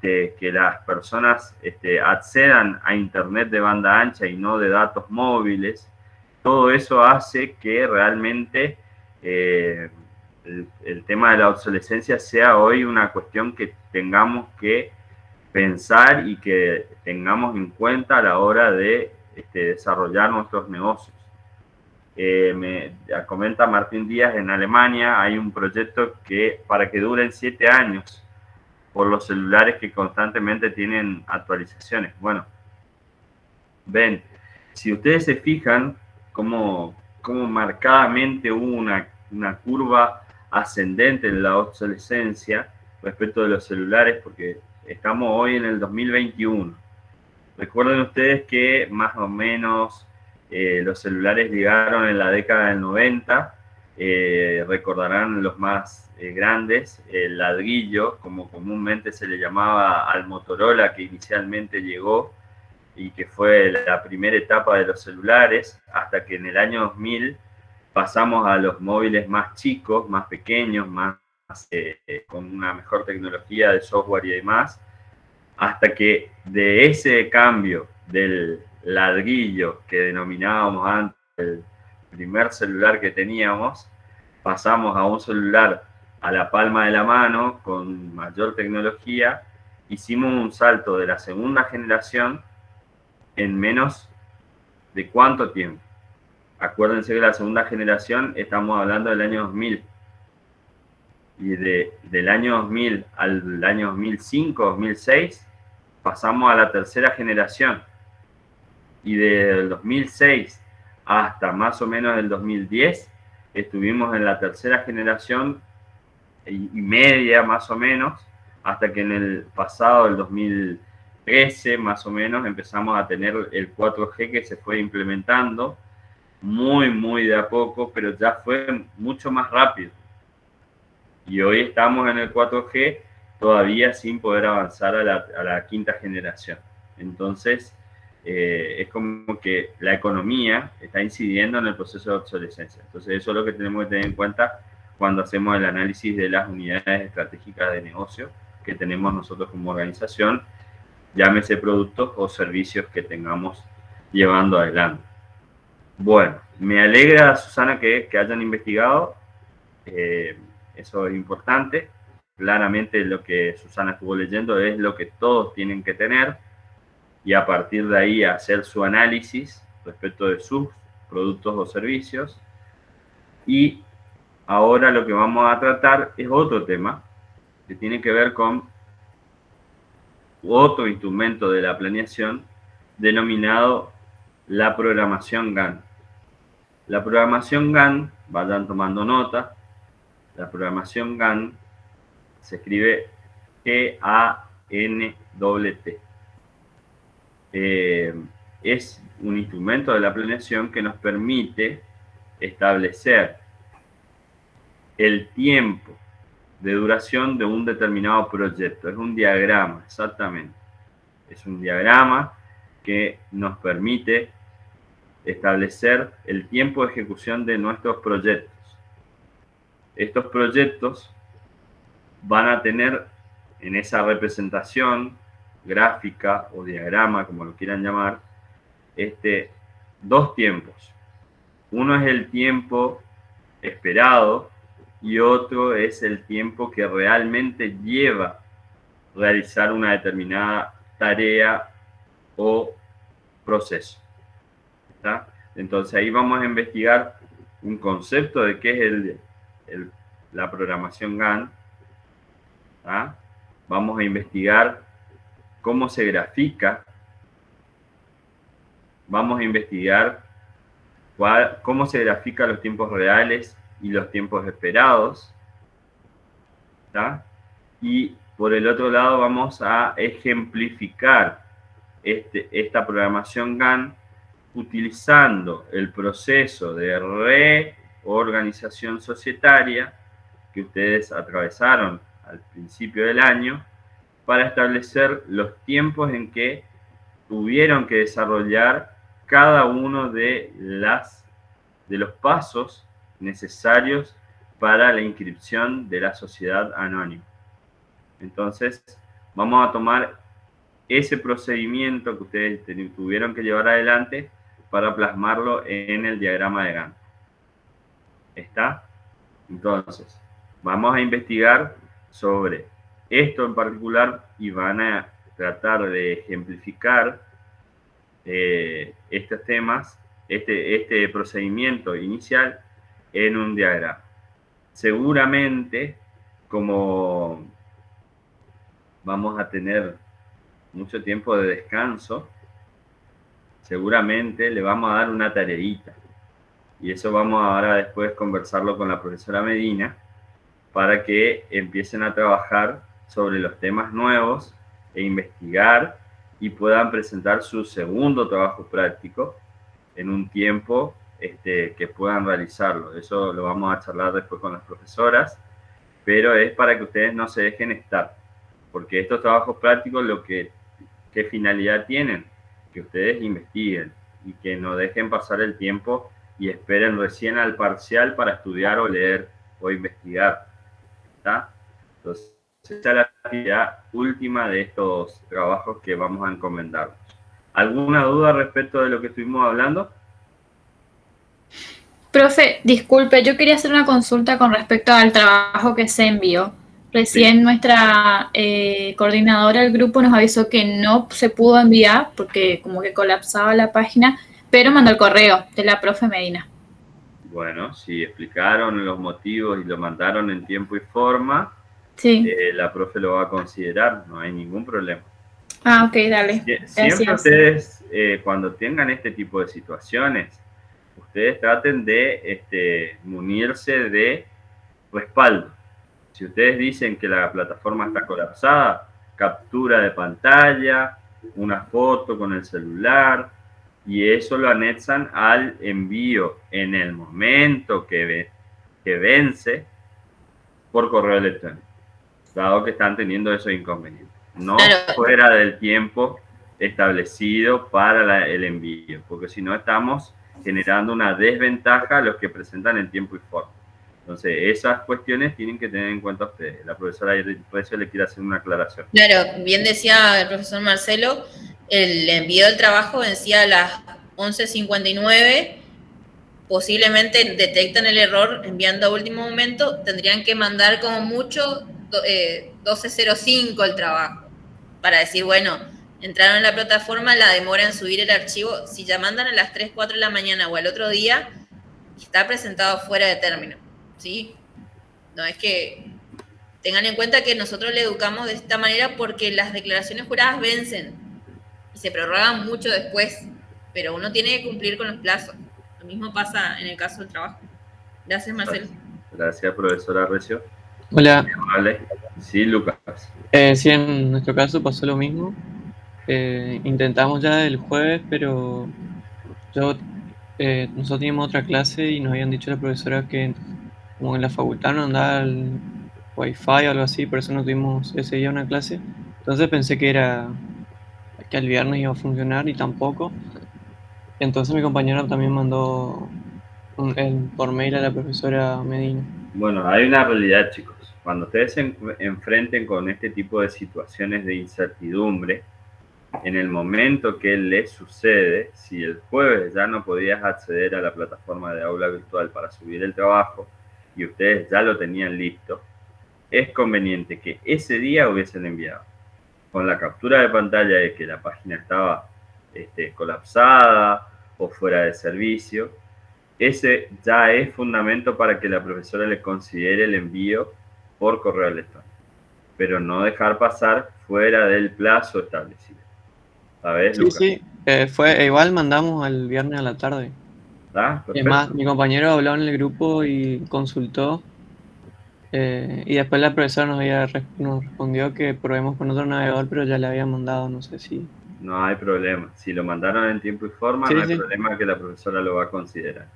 que las personas accedan a internet de banda ancha y no de datos móviles. Todo eso hace que realmente el tema de la obsolescencia sea hoy una cuestión que tengamos que pensar y que tengamos en cuenta a la hora de desarrollar nuestros negocios. Me comenta Martín Díaz, en Alemania hay un proyecto que para que duren 7 años por los celulares que constantemente tienen actualizaciones. Bueno, ven, si ustedes se fijan cómo marcadamente hubo una curva ascendente en la obsolescencia respecto de los celulares, porque estamos hoy en el 2021. Recuerden ustedes que más o menos los celulares llegaron en la década del 90, recordarán los más grandes, el ladrillo, como comúnmente se le llamaba al Motorola, que inicialmente llegó y que fue la primera etapa de los celulares, hasta que en el año 2000 pasamos a los móviles más chicos, más pequeños, con una mejor tecnología de software y demás, hasta que de ese cambio del ladrillo que denominábamos antes el primer celular que teníamos, pasamos a un celular a la palma de la mano con mayor tecnología. Hicimos un salto de la segunda generación en menos de ¿cuánto tiempo? Acuérdense que la segunda generación estamos hablando del año 2000. Y del año 2000 al año 2005, 2006, pasamos a la tercera generación. Y del 2006 hasta más o menos el 2010, estuvimos en la tercera generación y media más o menos, hasta que en el pasado, el 2013 más o menos, empezamos a tener el 4G que se fue implementando muy de a poco, pero ya fue mucho más rápido. Y hoy estamos en el 4G todavía sin poder avanzar a la quinta generación. Entonces, es como que la economía está incidiendo en el proceso de obsolescencia. Entonces, eso es lo que tenemos que tener en cuenta cuando hacemos el análisis de las unidades estratégicas de negocio que tenemos nosotros como organización, llámese productos o servicios que tengamos llevando adelante. Bueno, me alegra, Susana, que hayan investigado. Eso es importante. claramente lo que Susana estuvo leyendo es lo que todos tienen que tener, y a partir de ahí hacer su análisis respecto de sus productos o servicios. Y ahora lo que vamos a tratar es otro tema que tiene que ver con otro instrumento de la planeación denominado la programación GAN. La programación GAN, vayan tomando nota, la programación GAN se escribe G-A-N-T. Es un instrumento de la planeación que nos permite establecer el tiempo de duración de un determinado proyecto. Es un diagrama, exactamente. Es un diagrama que nos permite establecer el tiempo de ejecución de nuestros proyectos. Estos proyectos van a tener en esa representación gráfica o diagrama, como lo quieran llamar, dos tiempos. Uno es el tiempo esperado y otro es el tiempo que realmente lleva realizar una determinada tarea o proceso. ¿Está? Entonces ahí vamos a investigar un concepto de qué es la programación GAN. ¿Está? Vamos a investigar cómo se grafica. Vamos a investigar cómo se grafican los tiempos reales y los tiempos esperados. ¿Está? Y por el otro lado vamos a ejemplificar esta programación GAN utilizando el proceso de reorganización societaria que ustedes atravesaron al principio del año para establecer los tiempos en que tuvieron que desarrollar cada uno de los pasos necesarios para la inscripción de la sociedad anónima. Entonces, vamos a tomar ese procedimiento que ustedes tuvieron que llevar adelante para plasmarlo en el diagrama de Gantt. ¿Está? Entonces, vamos a investigar sobre esto en particular y van a tratar de ejemplificar estos temas, este procedimiento inicial en un diagrama. Seguramente, como vamos a tener mucho tiempo de descanso, seguramente le vamos a dar una tareita. Y eso vamos ahora después conversarlo con la profesora Medina para que empiecen a trabajar sobre los temas nuevos e investigar y puedan presentar su segundo trabajo práctico en un tiempo que puedan realizarlo. Eso lo vamos a charlar después con las profesoras, pero es para que ustedes no se dejen estar, porque estos trabajos prácticos ¿qué finalidad tienen? Que ustedes investiguen y que no dejen pasar el tiempo y esperen recién al parcial para estudiar o leer o investigar. ¿Está? Entonces, esta es la actividad última de estos trabajos que vamos a encomendarnos. ¿Alguna duda respecto de lo que estuvimos hablando? Profe, disculpe, yo quería hacer una consulta con respecto al trabajo que se envió. Recién nuestra coordinadora del grupo nos avisó que no se pudo enviar porque como que colapsaba la página, pero mandó el correo de la profe Medina. Bueno, si explicaron los motivos y lo mandaron en tiempo y forma, sí. La profe lo va a considerar, no hay ningún problema. Ah, ok, dale. Siempre gracias. ustedes, cuando tengan este tipo de situaciones, ustedes traten de munirse de respaldo. Si ustedes dicen que la plataforma está colapsada, captura de pantalla, una foto con el celular, y eso lo anexan al envío en el momento que vence por correo electrónico, dado que están teniendo esos inconvenientes. No fuera del tiempo establecido para el envío, porque si no estamos generando una desventaja a los que presentan en tiempo y forma. Entonces, esas cuestiones tienen que tener en cuenta ustedes. La profesora Recio le quiere hacer una aclaración. Claro, bien decía el profesor Marcelo, el envío del trabajo vencía a las 11:59, posiblemente detectan el error enviando a último momento, tendrían que mandar como mucho 12:05 el trabajo, para decir, bueno, entraron en la plataforma, la demora en subir el archivo, si ya mandan a las 3, 4 de la mañana o al otro día, está presentado fuera de término, ¿sí? No es que tengan en cuenta que nosotros le educamos de esta manera porque las declaraciones juradas vencen y se prorrogan mucho después, pero uno tiene que cumplir con los plazos. Lo mismo pasa en el caso del trabajo. Gracias, Marcelo. Gracias, profesora Recio. Hola. Vale. Sí, Lucas. Sí, en nuestro caso pasó lo mismo. Intentamos ya el jueves, pero nosotros teníamos otra clase y nos habían dicho la profesora que como en la facultad no andaba el wifi o algo así, por eso no tuvimos ese día una clase. Entonces pensé que el viernes iba a funcionar y tampoco. Entonces mi compañero también mandó por mail a la profesora Medina. Bueno, hay una realidad, chicos. Cuando ustedes se enfrenten con este tipo de situaciones de incertidumbre, en el momento que les sucede, si el jueves ya no podías acceder a la plataforma de aula virtual para subir el trabajo y ustedes ya lo tenían listo, es conveniente que ese día hubiesen enviado con la captura de pantalla de que la página estaba colapsada o fuera de servicio. Ese ya es fundamento para que la profesora le considere el envío por correo electrónico, pero no dejar pasar fuera del plazo establecido. ¿Sabes, Sí, Lucas? sí, igual mandamos el viernes a la tarde. ¿Ah? Es más, mi compañero habló en el grupo y consultó, y después la profesora nos respondió que probemos con otro navegador, pero ya le había mandado, no sé si... No hay problema. Si lo mandaron en tiempo y forma, Sí, no hay sí. problema que la profesora lo va a considerar.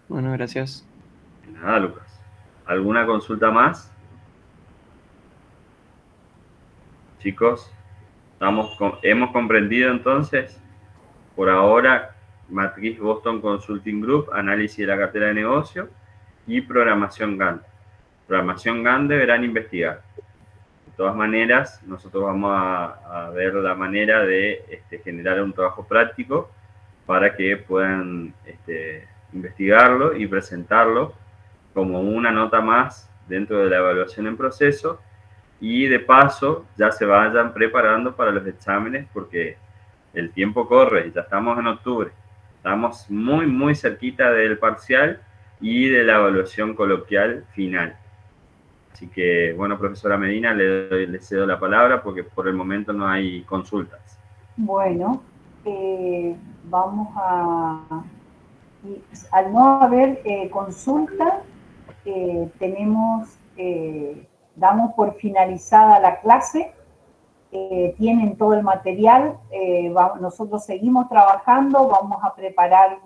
Bueno, gracias. Nada, Lucas. ¿Alguna consulta más? Chicos, hemos comprendido entonces, por ahora, Matriz Boston Consulting Group, análisis de la cartera de negocio y programación Gantt. Programación Gantt deberán investigar. De todas maneras, nosotros vamos a ver la manera de generar un trabajo práctico para que puedan investigarlo y presentarlo como una nota más dentro de la evaluación en proceso, y de paso ya se vayan preparando para los exámenes porque el tiempo corre, ya estamos en octubre, estamos muy muy cerquita del parcial y de la evaluación coloquial final. Así que, bueno, profesora Medina, le cedo la palabra porque por el momento no hay consultas. Bueno, vamos al no haber consulta, damos por finalizada la clase, tienen todo el material, nosotros seguimos trabajando, vamos a preparar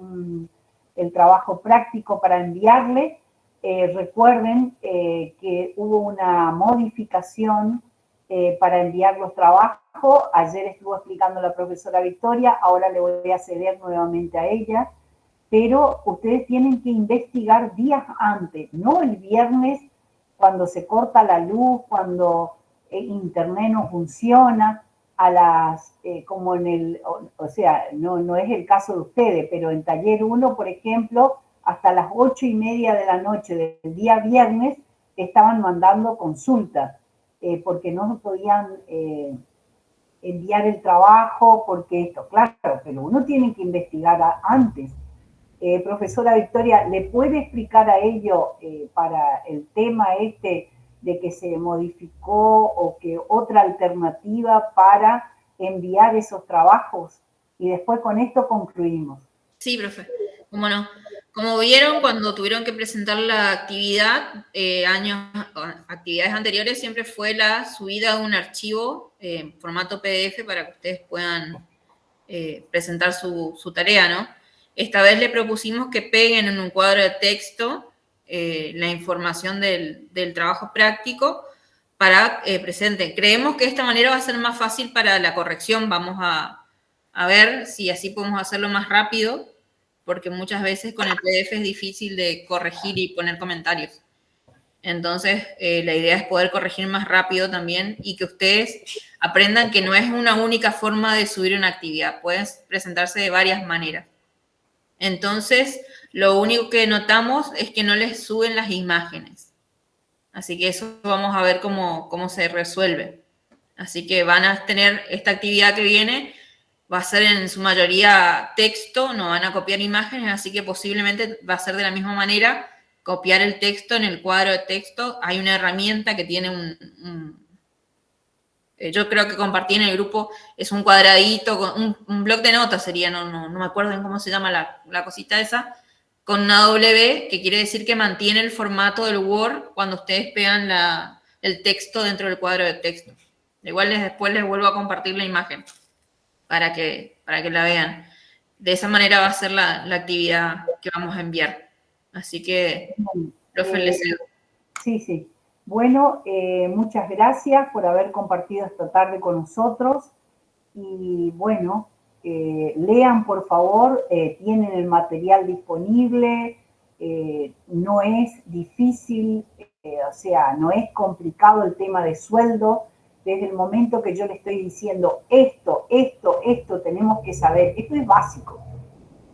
el trabajo práctico para enviarle. Recuerden que hubo una modificación para enviar los trabajos. Ayer estuvo explicando la profesora Victoria, ahora le voy a ceder nuevamente a ella, pero ustedes tienen que investigar días antes, no el viernes cuando se corta la luz, cuando internet no funciona, como en el, o sea, no es el caso de ustedes, pero en taller 1, por ejemplo, hasta las 8:30 de la noche del día viernes estaban mandando consultas, porque no se podían enviar el trabajo, porque esto, claro, pero uno tiene que investigar antes. Profesora Victoria, ¿le puede explicar a ellos para el tema de que se modificó o que otra alternativa para enviar esos trabajos? Y después con esto concluimos. Sí, profe, cómo no. Como vieron, cuando tuvieron que presentar la actividad, actividades anteriores, siempre fue la subida de un archivo en formato PDF para que ustedes puedan presentar su tarea, ¿no? Esta vez le propusimos que peguen en un cuadro de texto la información del trabajo práctico para presenten. Creemos que de esta manera va a ser más fácil para la corrección. Vamos a ver si así podemos hacerlo más rápido, porque muchas veces con el PDF es difícil de corregir y poner comentarios. Entonces, la idea es poder corregir más rápido también y que ustedes aprendan que no es una única forma de subir una actividad, pueden presentarse de varias maneras. Entonces, lo único que notamos es que no les suben las imágenes. Así que eso vamos a ver cómo se resuelve. Así que van a tener esta actividad que viene, va a ser en su mayoría texto, no van a copiar imágenes, así que posiblemente va a ser de la misma manera, copiar el texto en el cuadro de texto. Hay una herramienta que tiene yo creo que compartí en el grupo, es un cuadradito, con un bloc de notas sería, no me acuerdo en cómo se llama la cosita esa, con una W, que quiere decir que mantiene el formato del Word cuando ustedes pegan el texto dentro del cuadro de texto. Igual después les vuelvo a compartir la imagen para que la vean. De esa manera va a ser la actividad que vamos a enviar. Así que, profe, les cedo. Sí. Bueno, muchas gracias por haber compartido esta tarde con nosotros. Y bueno, lean por favor, tienen el material disponible, no es difícil, o sea, no es complicado el tema de sueldo. Desde el momento que yo le estoy diciendo esto tenemos que saber, esto es básico.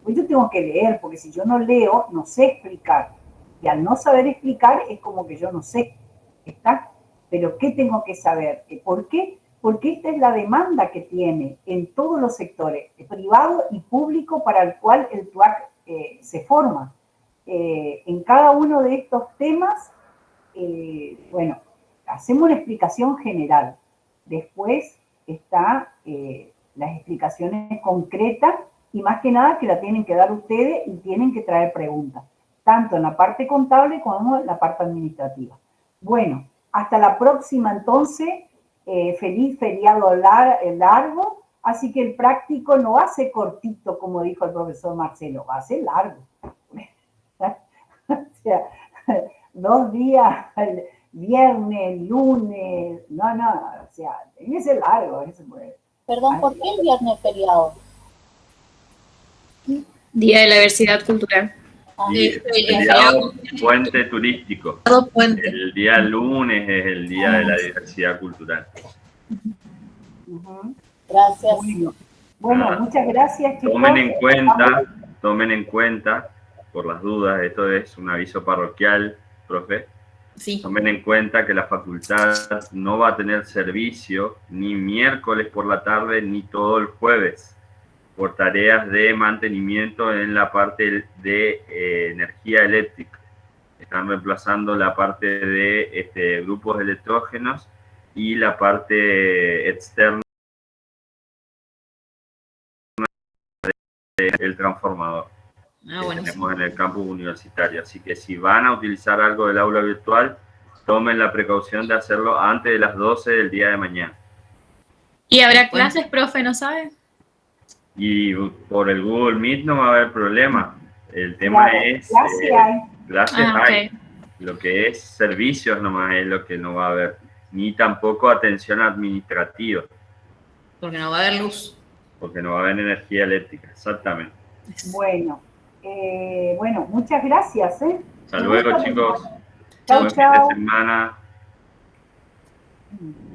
Pues yo tengo que leer, porque si yo no leo, no sé explicar. Y al no saber explicar, es como que yo no sé. ¿Está? Pero ¿qué tengo que saber? ¿Por qué? Porque esta es la demanda que tiene en todos los sectores, privado y público, para el cual el TUAC se forma. En cada uno de estos temas, bueno, hacemos una explicación general. Después está las explicaciones concretas, y más que nada que la tienen que dar ustedes y tienen que traer preguntas, tanto en la parte contable como en la parte administrativa. Bueno, hasta la próxima entonces. Feliz feriado largo, así que el práctico no va a ser cortito, como dijo el profesor Marcelo, va a ser largo. O sea, 2 días, viernes, lunes, no, o sea, tiene que ser largo. Perdón, ¿por qué el viernes feriado? Día de la diversidad cultural. Y feriado puente turístico. El día lunes es el día de la diversidad cultural. Gracias. Bueno, muchas gracias, chicos. Tomen en cuenta, por las dudas, esto es un aviso parroquial, profe. Sí. Tomen en cuenta que la facultad no va a tener servicio ni miércoles por la tarde ni todo el jueves, por tareas de mantenimiento en la parte de energía eléctrica. Están reemplazando la parte de grupos electrógenos y la parte externa del transformador que tenemos en el campus universitario. Así que si van a utilizar algo del aula virtual, tomen la precaución de hacerlo antes de las 12 del día de mañana. ¿Y habrá clases, profe, no sabe? Y por el Google Meet no va a haber problema. El tema es clases hay. Lo que es servicios nomás es lo que no va a haber. Ni tampoco atención administrativa. Porque no va a haber luz. Porque no va a haber energía eléctrica, exactamente. Bueno, muchas gracias. Hasta luego, chicos. Chau, Buen fin de semana.